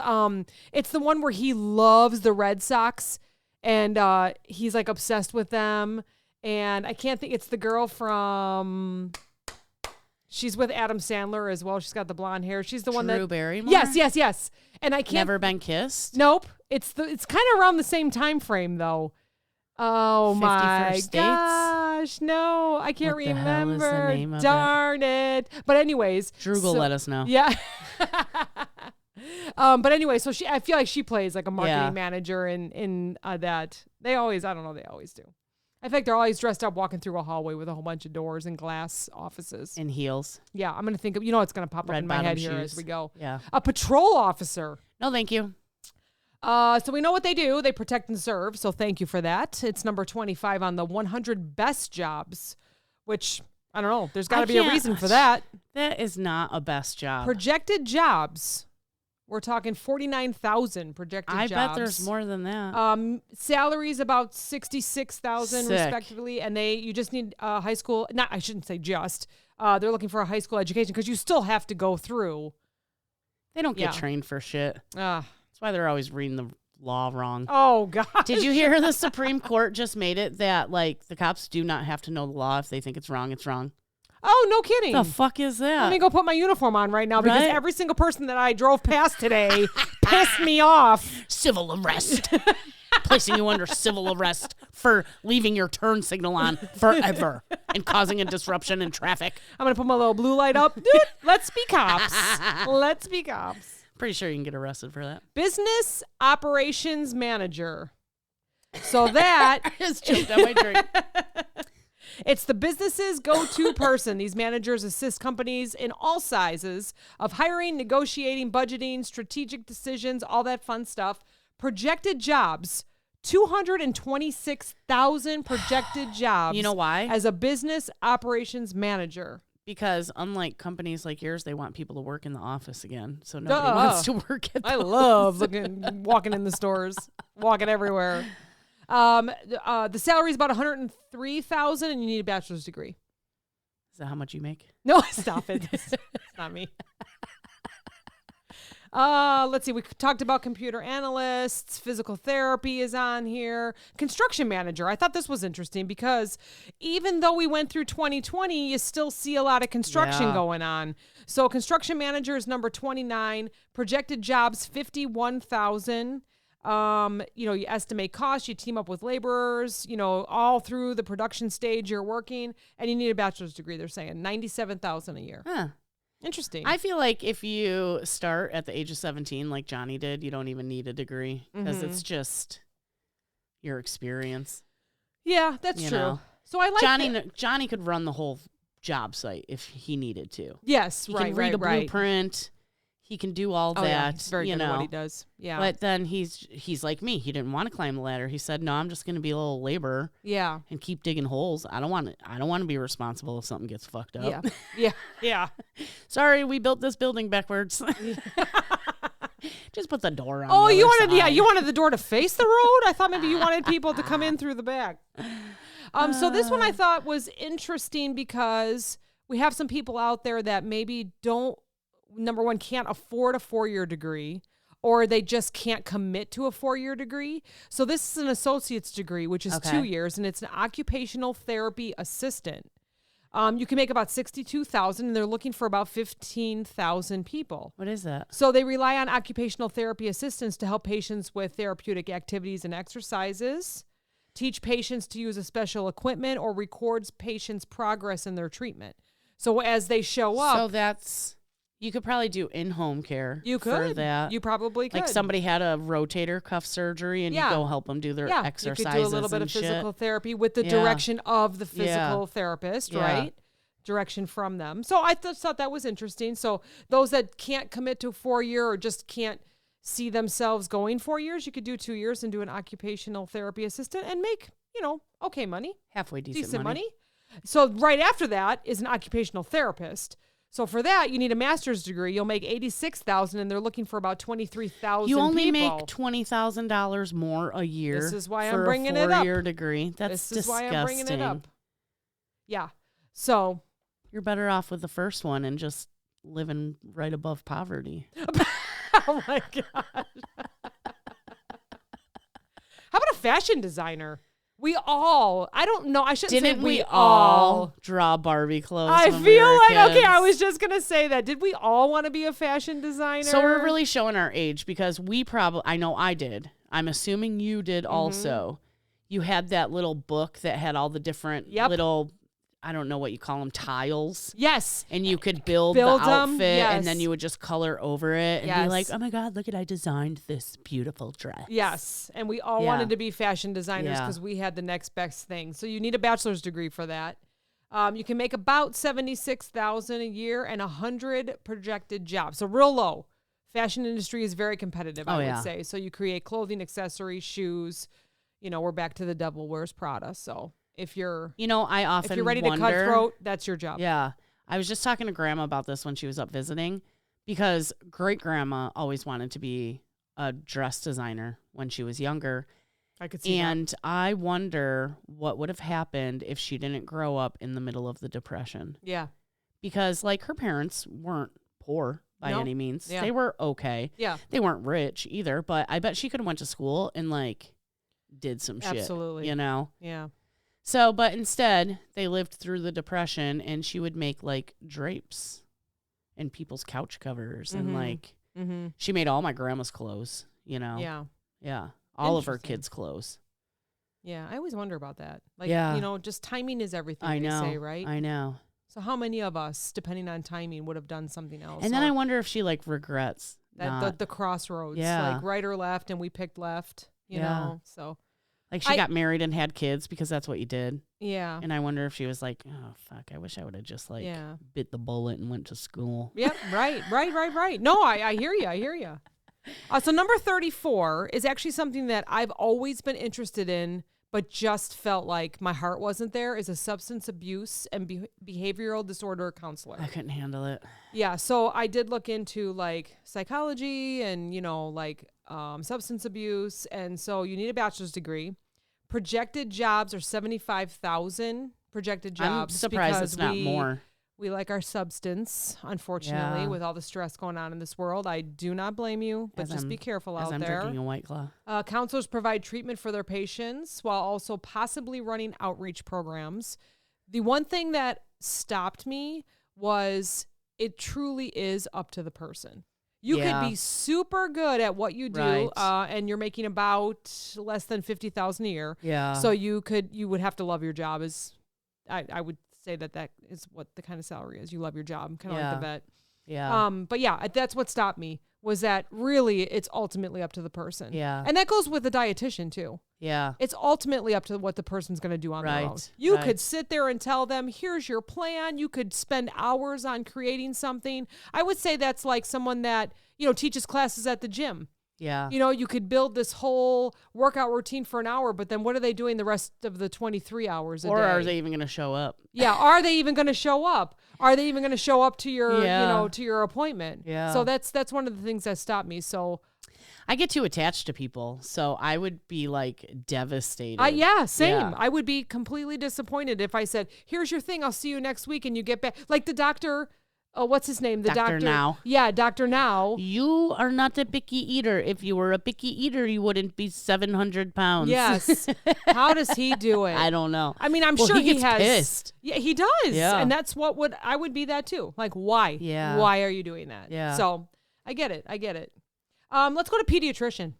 it's the one where he loves the Red Sox and he's like obsessed with them. And I can't think, it's the girl from, she's with Adam Sandler as well. She's got the blonde hair. She's the one Drew that, Barrymore? yes. And I can't, Never Been Kissed? nope. It's kind of around the same time frame though. Oh 50 my First Dates? gosh, no, I can't What the hell is the remember. name of it? Darn it. But anyways, Drew will let us know. yeah. But anyway, so I feel like she plays like a marketing Yeah. manager in that. They always do. I think they're always dressed up walking through a hallway with a whole bunch of doors and glass offices. In heels. Yeah, I'm going to think of, it's going to pop up Red in my bottom head here shoes. as we go. Yeah. A patrol officer. No, thank you. So we know what they do. They protect and serve. So thank you for that. It's number 25 on the 100 best jobs, which I don't know. There's got to be a reason for that. That is not a best job. Projected jobs. We're talking 49,000 projected jobs. I bet there's more than that. Salaries about 66,000 Sick. respectively, and you just need high school. Not, I shouldn't say just. They're looking for a high school education because you still have to go through. They don't get trained for shit. That's why they're always reading the law wrong. Oh God! Did you hear the Supreme Court just made it that like the cops do not have to know the law if they think it's wrong? It's wrong. Oh, no kidding. The fuck is that? Let me go put my uniform on right now because Right? every single person that I drove past today pissed me off. Civil arrest. Placing you under civil arrest for leaving your turn signal on forever and causing a disruption in traffic. I'm going to put my little blue light up. Dude, let's be cops. Let's be cops. Pretty sure you can get arrested for that. Business operations manager. So that I just choked on my drink. it's the business's go-to person. These managers assist companies in all sizes of hiring, negotiating, budgeting, strategic decisions, all that fun stuff. Projected jobs, 226,000 projected jobs. You know why? As a business operations manager. Because unlike companies like yours, they want people to work in the office again. So nobody wants to work at the I love walking in the stores, walking everywhere. The salary is about 103,000, and you need a bachelor's degree. Is that how much you make? No, stop it. It's not me. Let's see. We talked about computer analysts. Physical therapy is on here. Construction manager. I thought this was interesting because even though we went through 2020, you still see a lot of construction going on. So construction manager is number 29. Projected jobs, 51,000. You estimate costs, you team up with laborers, all through the production stage you're working, and you need a bachelor's degree. They're saying 97,000 a year. Huh. Interesting. I feel like if you start at the age of 17, like Johnny did, you don't even need a degree because it's just your experience. Yeah, that's true. Know. So I like Johnny could run the whole job site if he needed to. Yes, he can read a blueprint. He can do all that. Yeah, he's very good at what he does. Yeah. But then he's like me. He didn't want to climb the ladder. He said, "No, I'm just going to be a little laborer. Yeah. And keep digging holes. I don't want to be responsible if something gets fucked up." Yeah. Sorry, we built this building backwards. Just put the door on. Oh, you wanted the door to face the road? I thought maybe you wanted people to come in through the back. So this one I thought was interesting because we have some people out there that maybe number one, can't afford a 4-year degree, or they just can't commit to a 4-year degree. So this is an associate's degree, which is 2 years, and it's an occupational therapy assistant. You can make about 62,000, and they're looking for about 15,000 people. What is that? So they rely on occupational therapy assistants to help patients with therapeutic activities and exercises, teach patients to use a special equipment, or records patients' progress in their treatment. So as they show up, you could probably do in-home care. You could. For that. You probably could. Like somebody had a rotator cuff surgery and you go help them do their exercises. You could do a little bit of physical therapy with the direction of the physical therapist, right? Direction from them. So I thought that was interesting. So those that can't commit to 4-year or just can't see themselves going 4 years, you could do 2 years and do an occupational therapy assistant and make, okay money. Halfway decent money. So right after that is an occupational therapist. So for that, you need a master's degree. You'll make 86,000, and they're looking for about 23,000. You only make $20,000 more a year. This is why I'm bringing it up. For a 4-year degree. That's disgusting. This is why I'm bringing it up. Yeah. So you're better off with the first one and just living right above poverty. Oh my gosh. How about a fashion designer? I don't know. I shouldn't Didn't say we all draw Barbie clothes? I when feel we were like, kids? okay, I was just going to say that. Did we all want to be a fashion designer? So we're really showing our age because I know I did. I'm assuming you did also. You had that little book that had all the different little, I don't know what you call them, tiles. Yes. And you could build the outfit and then you would just color over it and be like, oh my God, look I designed this beautiful dress. Yes. And we all wanted to be fashion designers because we had the next best thing. So you need a bachelor's degree for that. You can make about 76,000 a year and 100 projected jobs. So real low. fashion industry is very competitive, I yeah. would say. So you create clothing, accessories, shoes. You know, we're back to the devil wears Prada. So if you're I often if you're ready wonder, to cut throat, that's your job. Yeah. I was just talking to Grandma about this when she was up visiting, because great grandma always wanted to be a dress designer when she was younger. I could see that. And I wonder what would have happened if she didn't grow up in the middle of the Depression. Yeah. Because, like, her parents weren't poor by No. any means. Yeah. They were okay. Yeah. They weren't rich either, but I bet she could have went to school and, like, did some shit. Absolutely. You know? Yeah. So, but instead, they lived through the Depression, and she would make, like, drapes and people's couch covers. And, like, Mm-hmm. she made all my grandma's clothes, you know? Yeah. Yeah. All of her Interesting. kids' clothes. Yeah. I always wonder about that. Like, Yeah. you know, just timing is everything, I know. they say, right? I know. So how many of us, depending on timing, would have done something else? And then or I wonder if she, like, regrets that the crossroads, Yeah. like right or left, and we picked left, you Yeah. know? So, like, she got married and had kids because that's what you did. yeah. And I wonder if she was like, oh, fuck, I wish I would have just, like, Yeah. bit the bullet and went to school. Yep. Right. No, I hear you. So number 34 is actually something that I've always been interested in, but just felt like my heart wasn't there, is a substance abuse and behavioral disorder counselor. I couldn't handle it. Yeah. So I did look into like psychology and, you know, like substance abuse. And so you need a bachelor's degree. Projected jobs are 75,000 projected jobs. I'm surprised because it's not more. We like our substance, unfortunately, Yeah. with all the stress going on in this world. I do not blame you, but As just be I'm- careful As out I'm there. drinking a White Claw. Counselors provide treatment for their patients while also possibly running outreach programs. The one thing that stopped me was it truly is up to the person. You Yeah. could be super good at what you do, Right. and you're making about less than 50,000 a year. Yeah. So you would have to love your job. I would say that is what the kind of salary is. You love your job, kind of like Yeah. the vet. yeah. But yeah, that's what stopped me, was that really it's ultimately up to the person. Yeah. And that goes with the dietitian too. yeah. It's ultimately up to what the person's going to do on their own. Right, You right. could sit there and tell them, here's your plan. You could spend hours on creating something. I would say that's like someone that, you know, teaches classes at the gym. Yeah. You know, you could build this whole workout routine for an hour, but then what are they doing the rest of the 23 hours a Or day? are they even going to show up? Yeah, are they even going to show up? Are they even going to show up to your, Yeah. you know, to your appointment? Yeah. So that's one of the things that stopped me. So, I get too attached to people, so I would be, like, devastated. yeah, same. Yeah. I would be completely disappointed if I said, "Here's your thing. I'll see you next week," and you get back like the doctor. Oh, what's his name? The Dr. doctor. Now. Yeah, Dr. Now. You are not a picky eater. If you were a picky eater, you wouldn't be 700 pounds. Yes. How does he do it? I don't know. I mean, I'm Well, sure he gets has. pissed. Yeah, he does. Yeah. And that's what I would be that too. Like, why? Yeah. Why are you doing that? Yeah. So I get it. Let's go to pediatrician.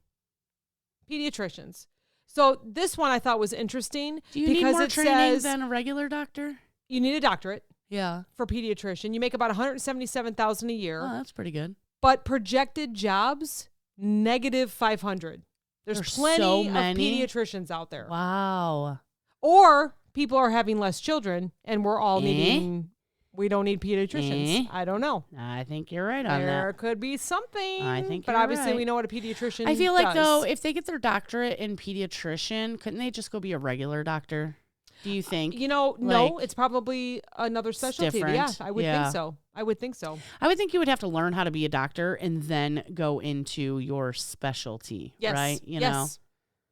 Pediatricians. So this one I thought was interesting Do you need because more it training says than a regular doctor? you need a doctorate Yeah. for pediatrician. You make about $177,000 a year, Oh, that's pretty good. but projected jobs negative 500. There's plenty so of many. pediatricians out there. Wow. Or people are having less children and we're all needing, we don't need pediatricians. Eh? I don't know. I think you're right on There that. could be something. I think but you're obviously right. we know what a pediatrician I feel like, does. though, if they get their doctorate in pediatrician, couldn't they just go be a regular doctor? Do you think? You know, no, Like, it's probably another specialty. Yeah, different. I would Yeah. think so. I would think so. I would think you would have to learn how to be a doctor and then go into your specialty, Yes. right? You yes. know?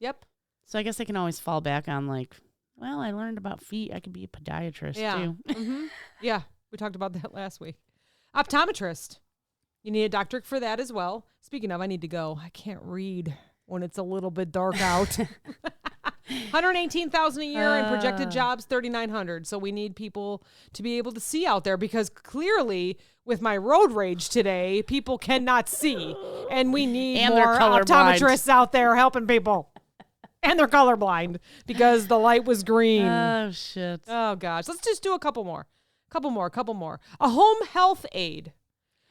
Yep. So I guess they can always fall back on, like, well, I learned about feet. I could be a podiatrist, Yeah. too. hmm Yeah. We talked about that last week. Optometrist. You need a doctorate for that as well. Speaking of, I need to go. I can't read when it's a little bit dark out. 118,000 a year and projected jobs 3,900. So we need people to be able to see out there because clearly with my road rage today, people cannot see, and we need And they're more colorblind. optometrists out there helping people. And they're colorblind because the light was green. Oh, shit. Oh gosh, let's just do a couple more. A home health aide.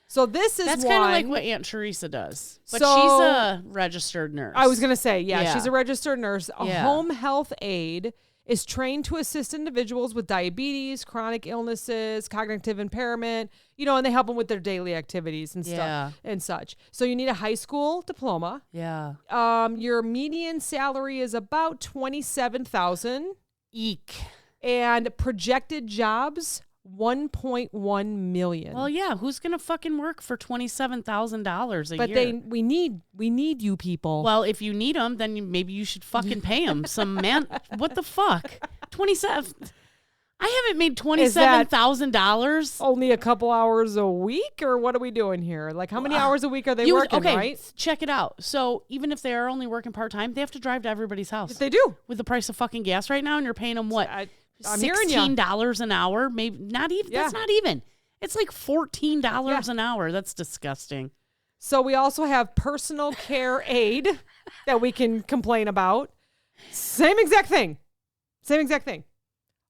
So this is That's one. kind of like what Aunt Teresa does. But So- she's a registered nurse. I was gonna say. Yeah, Yeah. she's a registered nurse. A Yeah. home health aide is trained to assist individuals with diabetes, chronic illnesses, cognitive impairment, and they help them with their daily activities and stuff and such. So you need a high school diploma. Yeah. Your median salary is about $27,000. Eek. And projected jobs, 1.1 million. Well, yeah, who's gonna fucking work for $27,000 a but year? we need you people. Well, if you need them, then maybe you should fucking pay them. Some man, what the fuck? 27. I haven't made $27,000. Only a couple hours a week, or what are we doing here? Like, how many hours a week are they working? Okay, right? check it out. So even if they are only working part time, they have to drive to everybody's house. They do. With the price of fucking gas right now, and you're paying them what? I'm hearing ya. $16 an hour, maybe not even. Yeah. That's not even. It's like $14 an hour. That's disgusting. So we also have personal care aid that we can complain about. Same exact thing.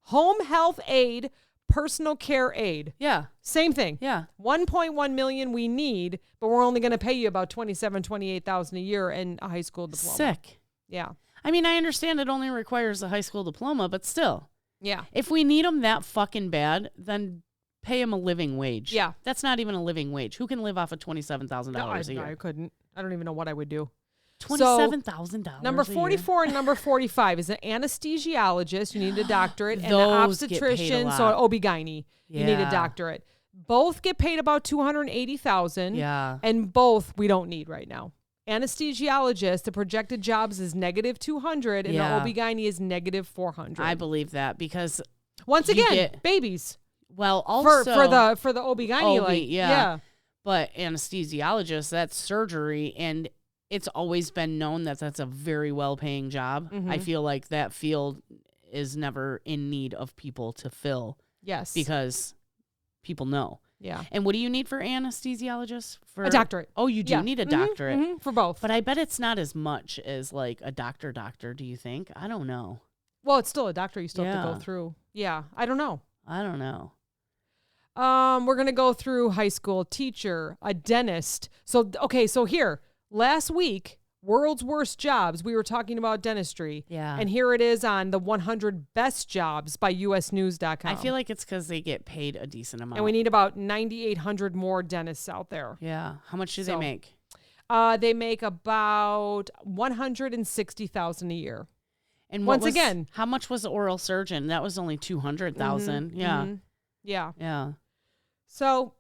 Home health aid, personal care aid. Yeah. Same thing. Yeah. 1.1 million we need, but we're only going to pay you about $28,000 a year and a high school diploma. Sick. Yeah. I mean, I understand it only requires a high school diploma, but still. Yeah. If we need them that fucking bad, then pay them a living wage. Yeah. That's not even a living wage. Who can live off of $27,000 a year? I couldn't. I don't even know what I would do. $27,000. Number 44 and number 45 is an anesthesiologist. You need a doctorate. And an Those get paid a obstetrician, so lot. an OB-GYN. You need a doctorate. Both get paid about $280,000. Yeah. And both we don't need right now. Anesthesiologist, the projected jobs is negative 200 and the OB-GYN is negative 400. I believe that because once again, babies. Well, also for the OB-GYN, yeah. But anesthesiologist, that's surgery, and it's always been known that that's a very well-paying job. Mm-hmm. I feel like that field is never in need of people to fill. Yes. Because people know. Yeah. And what do you need for anesthesiologist? For a doctorate. Oh, you do need a doctorate. Mm-hmm. For both. But I bet it's not as much as like a doctor, do you think? I don't know. Well, it's still a doctor. You still have to go through. Yeah. I don't know. We're going to go through high school teacher, a dentist. So here, last week, world's worst jobs. We were talking about dentistry. Yeah. And here it is on the 100 best jobs by usnews.com. I feel like it's because they get paid a decent amount. And we need about 9,800 more dentists out there. Yeah. How much do they make? They make about $160,000 a year. And once again, how much was the oral surgeon? That was only $200,000. Yeah. Mm-hmm. Yeah. Yeah. So,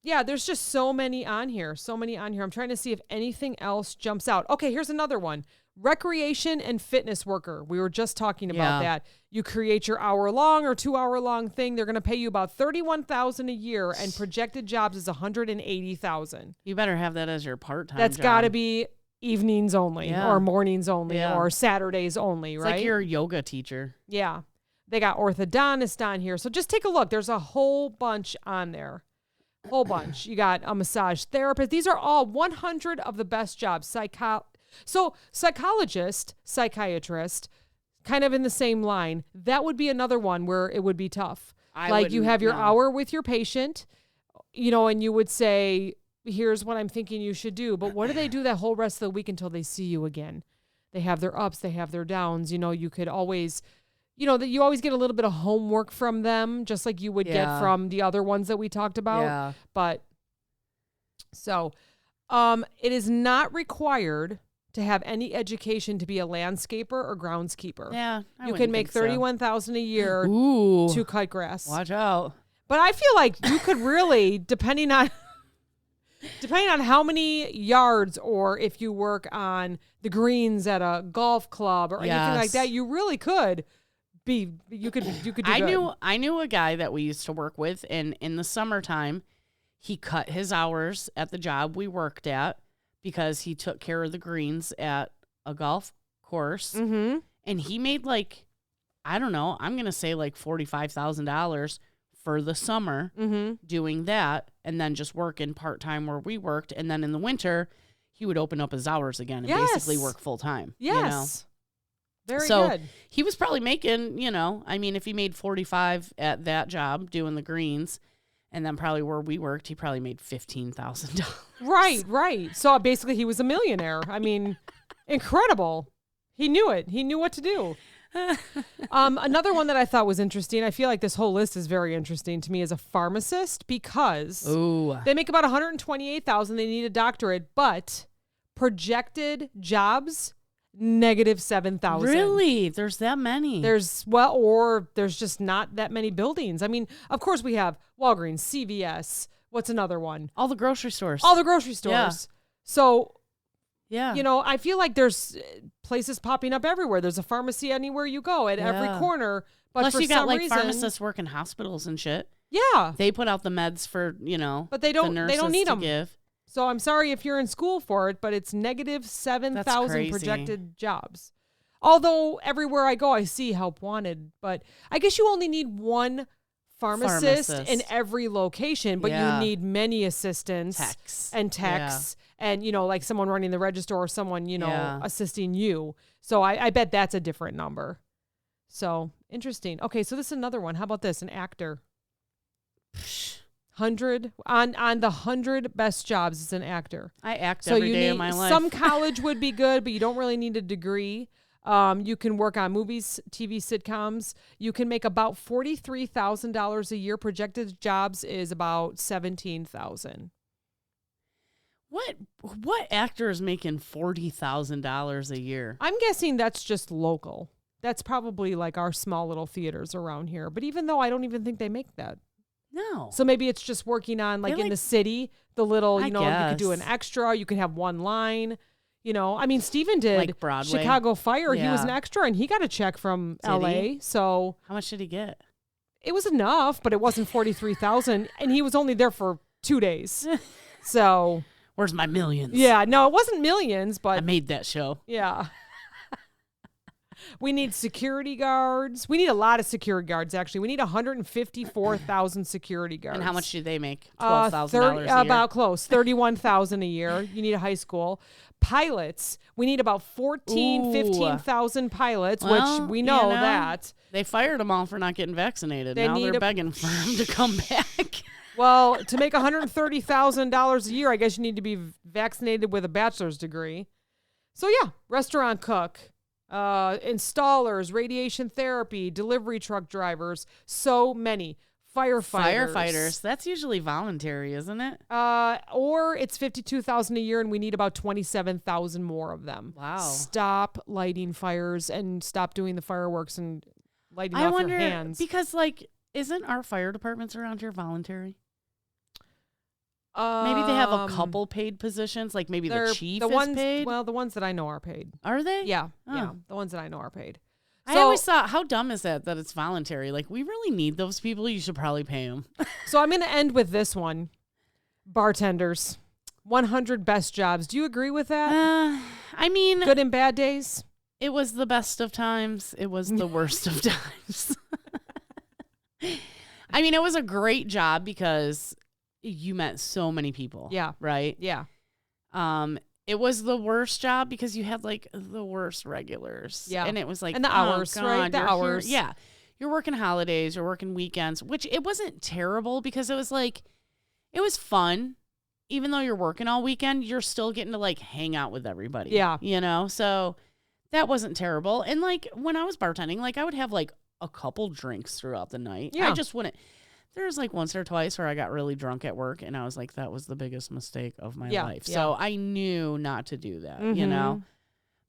yeah, there's just so many on here. I'm trying to see if anything else jumps out. Okay, here's another one. Recreation and fitness worker. We were just talking about that. You create your hour-long or 2-hour-long thing. They're going to pay you about $31,000 a year, and projected jobs is $180,000. You better have that as your part-time That's job. got to be evenings only or mornings only or Saturdays only, it's right? like your yoga teacher. Yeah. They got orthodontist on here. So just take a look. There's a whole bunch on there. Whole bunch. You got a massage therapist. These are all 100 of the best jobs. So psychologist, psychiatrist, kind of in the same line. That would be another one where it would be tough. You have your hour with your patient, and you would say, here's what I'm thinking you should do. But what do they do that whole rest of the week until they see you again? They have their ups, they have their downs. You could always... that you always get a little bit of homework from them, just like you would get from the other ones that we talked about. Yeah. But so it is not required to have any education to be a landscaper or groundskeeper. Yeah. You can make $31,000 a year to cut grass. Watch out. But I feel like you could really, depending on how many yards, or if you work on the greens at a golf club or anything like that, you really could. You could do good. I knew a guy that we used to work with, and in the summertime he cut his hours at the job we worked at because he took care of the greens at a golf course. Mm-hmm. And he made I'm gonna say $45,000 for the summer doing that, and then just working part-time where we worked, and then in the winter he would open up his hours again and basically work full-time. Yes. Very so good. He was probably making, if he made 45 at that job doing the greens, and then probably where we worked, he probably made $15,000. Right. So basically he was a millionaire. I mean, incredible. He knew it. He knew what to do. Another one that I thought was interesting, I feel like this whole list is very interesting to me, as a pharmacist, because they make about $128,000. They need a doctorate, but projected jobs, -7,000. Really? There's that many? Or there's just not that many buildings. I mean, of course we have Walgreens, CVS. What's another one? All the grocery stores. All the grocery stores. Yeah. So, yeah. I feel like there's places popping up everywhere. There's a pharmacy anywhere you go, at every corner. But plus, for you got some like reason, pharmacists work in hospitals and shit. Yeah. They put out the meds for, but they don't need them. Give. So I'm sorry if you're in school for it, but it's -7,000 projected jobs. Although everywhere I go, I see help wanted. But I guess you only need one pharmacist in every location, but you need many assistants techs and, like someone running the register or someone, assisting you. So I bet that's a different number. So interesting. Okay, so this is another one. How about this? An actor. 100 on the 100 best jobs as an actor. I act every day of my life. Some college would be good, but you don't really need a degree. You can work on movies, TV, sitcoms. You can make about $43,000 a year. Projected jobs is about $17,000. What actor is making $40,000 a year? I'm guessing that's just local. That's probably like our small little theaters around here. But even though I don't even think they make that. No. So maybe it's just working on in the city, the little, you could do an extra, you could have one line, I mean, Steven did like Broadway. Chicago Fire. Yeah. He was an extra and he got a check from LA. So how much did he get? It was enough, but it wasn't 43,000 and he was only there for 2 days. So where's my millions? Yeah, no, it wasn't millions, but I made that show. Yeah. We need security guards. We need a lot of security guards, actually. We need 154,000 security guards. And how much do they make? $12,000 a year? About close. $31,000 a year. You need a high school. Pilots. We need about 15,000 pilots, which we know that. They fired them all for not getting vaccinated. Now they're begging for them to come back. Well, to make $130,000 a year, I guess you need to be vaccinated with a bachelor's degree. So, yeah, restaurant cook. Installers, radiation therapy, delivery truck drivers, so many. Firefighters. That's usually voluntary, isn't it? Or it's 52,000 a year and we need about 27,000 more of them. Wow. Stop lighting fires and stop doing the fireworks and lighting off your hands. Because isn't our fire departments around here voluntary? Maybe they have a couple paid positions, like maybe the chief is paid. Well, the ones that I know are paid. Are they? Yeah, yeah. The ones that I know are paid. I always thought, how dumb is that it's voluntary? Like, we really need those people. You should probably pay them. So I'm going to end with this one. Bartenders. 100 best jobs. Do you agree with that? I mean, good and bad days? It was the best of times. It was the worst of times. I mean, it was a great job because you met so many people. Yeah. Right? Yeah. It was the worst job because you had the worst regulars. Yeah. And it was and the hours, right? The hours. Yeah. You're working holidays, you're working weekends, which it wasn't terrible because it was it was fun. Even though you're working all weekend, you're still getting to hang out with everybody. Yeah. So that wasn't terrible. And when I was bartending, I would have a couple drinks throughout the night. Yeah. I just wouldn't. There was once or twice where I got really drunk at work and I was like, that was the biggest mistake of my life. Yeah. So I knew not to do that,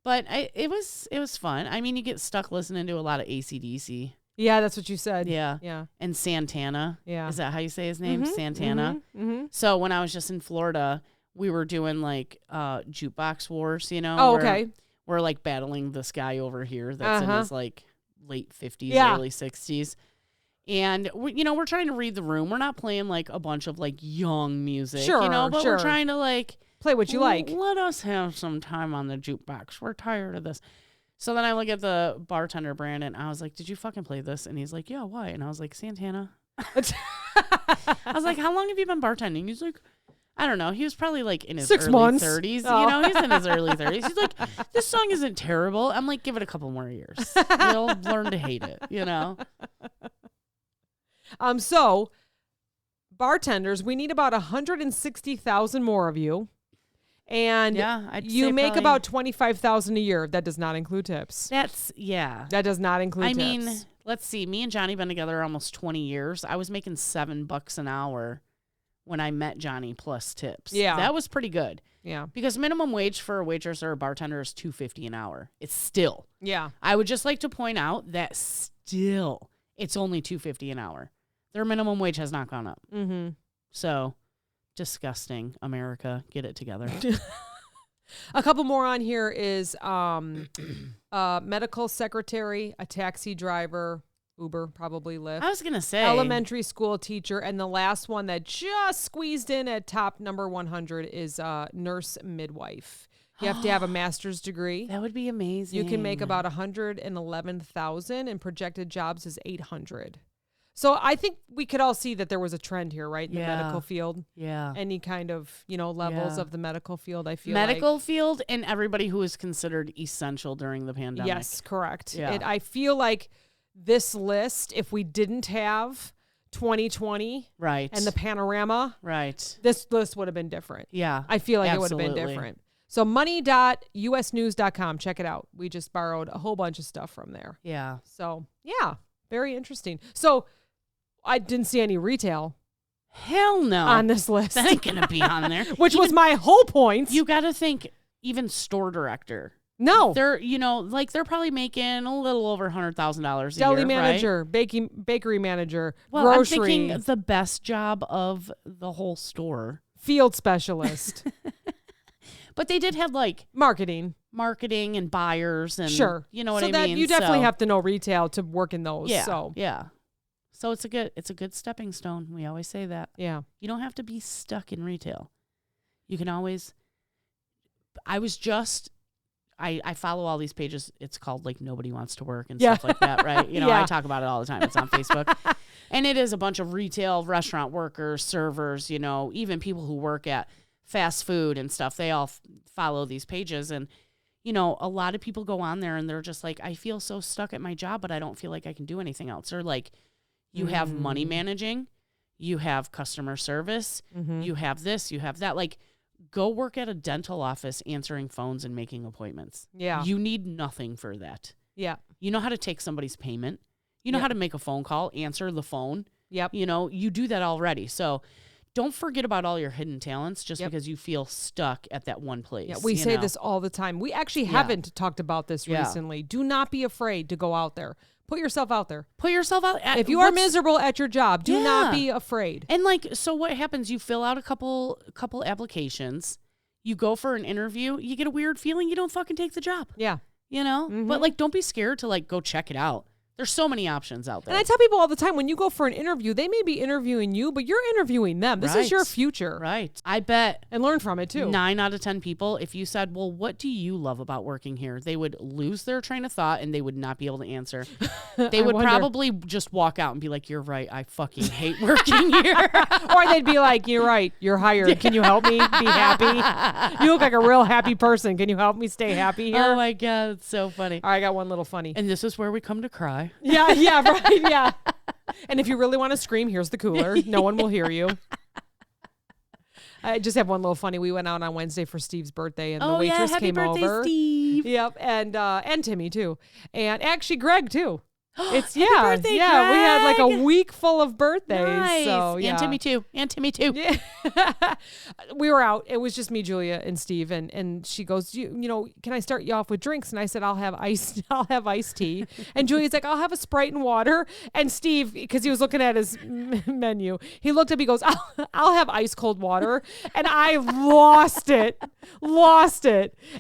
But it was fun. I mean, you get stuck listening to a lot of AC/DC. Yeah, that's what you said. Yeah. Yeah. And Santana. Yeah. Is that how you say his name? Mm-hmm, Santana. Mm-hmm. So when I was just in Florida, we were doing jukebox wars, Oh, okay. We're battling this guy over here that's in his late 50s, early 60s. And we're trying to read the room. We're not playing a bunch of young music, sure, but we're trying to play what you like. Let us have some time on the jukebox. We're tired of this. So then I look at the bartender, Brandon. I was like, did you fucking play this? And he's like, yeah, why? And I was like, Santana. I was like, how long have you been bartending? He's like, I don't know. He was probably in his 6 early months. 30s. Oh. He's in his early 30s. He's like, this song isn't terrible. I'm like, give it a couple more years. You'll learn to hate it, So bartenders, we need about 160,000 more of you. And I'd you say make probably- about $25,000 a year. That does not include tips. That's That does not include I tips. mean, let's see. Me and Johnny been together almost 20 years. I was making $7 an hour when I met Johnny plus tips. Yeah. That was pretty good. yeah. Because minimum wage for a waitress or a bartender is $2.50 an hour. It's still. Yeah. I would just like to point out that still it's only $2.50 an hour. Their minimum wage has not gone up. Mm-hmm. So disgusting. America, get it together. A couple more on here is medical secretary, a taxi driver, Uber, probably Lyft. I was going to say. Elementary school teacher, and the last one that just squeezed in at top number 100 is nurse midwife. You have to have a master's degree. That would be amazing. You can make about 111,000, and projected jobs is 800. So I think we could all see that there was a trend here, right, in the medical field. Yeah. Any kind of, levels Yeah. of the medical field, I feel Medical like. field and everybody who is considered essential during the pandemic. Yes, correct. Yeah. I feel like this list, if we didn't have 2020 Right. and the panorama, Right. this list would have been different. Yeah. I feel like it would have Absolutely. been different. So money.usnews.com. Check it out. We just borrowed a whole bunch of stuff from there. Yeah. So, yeah, very interesting. So, I didn't see any retail Hell no. on this list, That ain't going to be on there. which was my whole point. You got to think even store director. No. They're, they're probably making a little over $100,000 a Deli year, manager, bakery manager, Well, grocery, I'm thinking the best job of the whole store. field specialist, But they did have like marketing. marketing and buyers and Sure. you know what so I that mean? you definitely So, have to know retail to work in those. Yeah. So, Yeah. So it's a good stepping stone. We always say that. yeah. You don't have to be stuck in retail. You can always I follow all these pages. It's called like Nobody Wants to Work and Yeah. stuff like that, right? Yeah. I talk about it all the time. It's on Facebook. And it is a bunch of retail restaurant workers, servers, even people who work at fast food and stuff. They all follow these pages. And, a lot of people go on there and they're just like, I feel so stuck at my job, but I don't feel like I can do anything else. Or like, you have money managing, you have customer service, you have this, you have that. Like, go work at a dental office answering phones and making appointments. Yeah. You need nothing for that. Yeah. You know how to take somebody's payment. You know how to make a phone call, answer the phone. Yep. You do that already. So don't forget about all your hidden talents just Yep. because you feel stuck at that one place. Yeah, we you say know? this all the time. We actually haven't talked about this Yeah. recently. Do not be afraid to go out there. Put yourself out there. Put yourself out. If you are miserable at your job, do not Yeah. be afraid. And like, so what happens? You fill out a couple applications. You go for an interview. You get a weird feeling. You don't fucking take the job. Yeah. But like, don't be scared to like go check it out. There's so many options out there. And I tell people all the time, when you go for an interview, they may be interviewing you, but you're interviewing them. This is your Right. future. Right. I bet And learn from it too. 9 out of 10 people, if you said, well, what do you love about working here? They would lose their train of thought and they would not be able to answer. They would wonder. probably just walk out and be like, you're right. I fucking hate working here. Or they'd be like, you're right. You're hired. Can you help me be happy? You look like a real happy person. Can you help me stay happy here? Oh my God. It's so funny. All right, I got one little funny. And this is where we come to cry. Yeah, right, yeah. And if you really want to scream, here's the cooler. No one will hear you. I just have one little funny. We went out on Wednesday for Steve's birthday, and the waitress happy came birthday, over. Steve. Yep, and Timmy too, and actually Greg too. It's Happy yeah, birthday, yeah. We had like a Greg. week full of birthdays. Nice. So yeah. And Timmy too. And Timmy too. Yeah. We were out. It was just me, Julia, and Steve, and she goes, you know, can I start you off with drinks? And I said, I'll have iced tea. And Julia's like, I'll have a Sprite and water. And Steve, because he was looking at his menu, he looked up, he goes, I'll have ice cold water. And I lost it.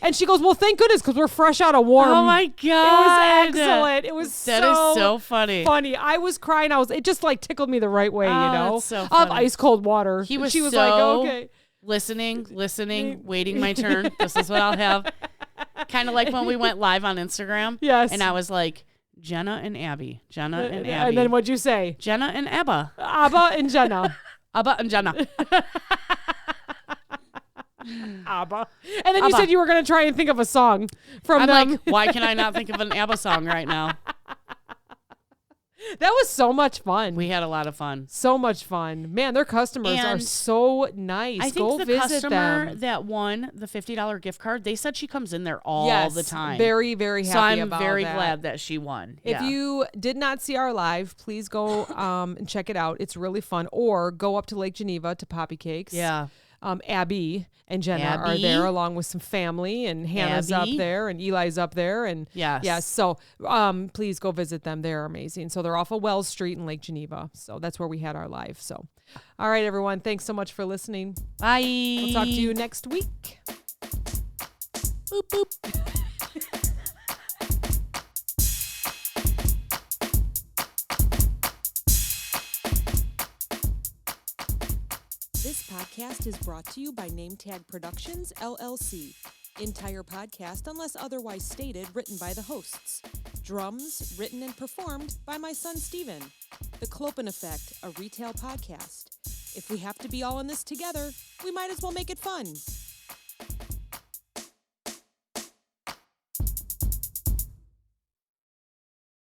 And she goes, well, thank goodness, because we're fresh out of warm. Oh my It God. was excellent. It was That is so funny. funny. I was crying. It just like tickled me the right way, Oh, you know. that's so I'll have funny. ice cold water. He was she was so like, okay. listening, waiting my turn. This is what I'll have. Kind of like when we went live on Instagram. Yes. And I was like, Jenna and Abby. Jenna and Abby. And then what'd you say? Jenna and Abba. Abba and Jenna. Abba and Jenna. Abba. And then you Abba. said you were going to try and think of a song from I'm them. like, why can I not think of an ABBA song right now? That was so much fun. We had a lot of fun. So much fun. Man, their customers are And so nice. I think Go the visit customer them. that won the $50 gift card, they said she comes in there all the time. Very, very happy so I'm about very that. glad that she won. If you did not see our live, please go and check it out. It's really fun. Or go up to Lake Geneva to Poppy Cakes. Yeah. Abby and Jenna are Abby? there along with some family, and Hannah's Abby? up there, and Eli's up there, and Yes. So please go visit them. They're amazing. So they're off of Wells Street in Lake Geneva. So that's where we had our live. So, all right, everyone, thanks so much for listening. Bye. We'll talk to you next week. Boop, boop. This podcast is brought to you by NameTag Productions, LLC. Entire podcast, unless otherwise stated, written by the hosts. Drums, written and performed by my son, Steven. The Clopen Effect, a retail podcast. If we have to be all in this together, we might as well make it fun.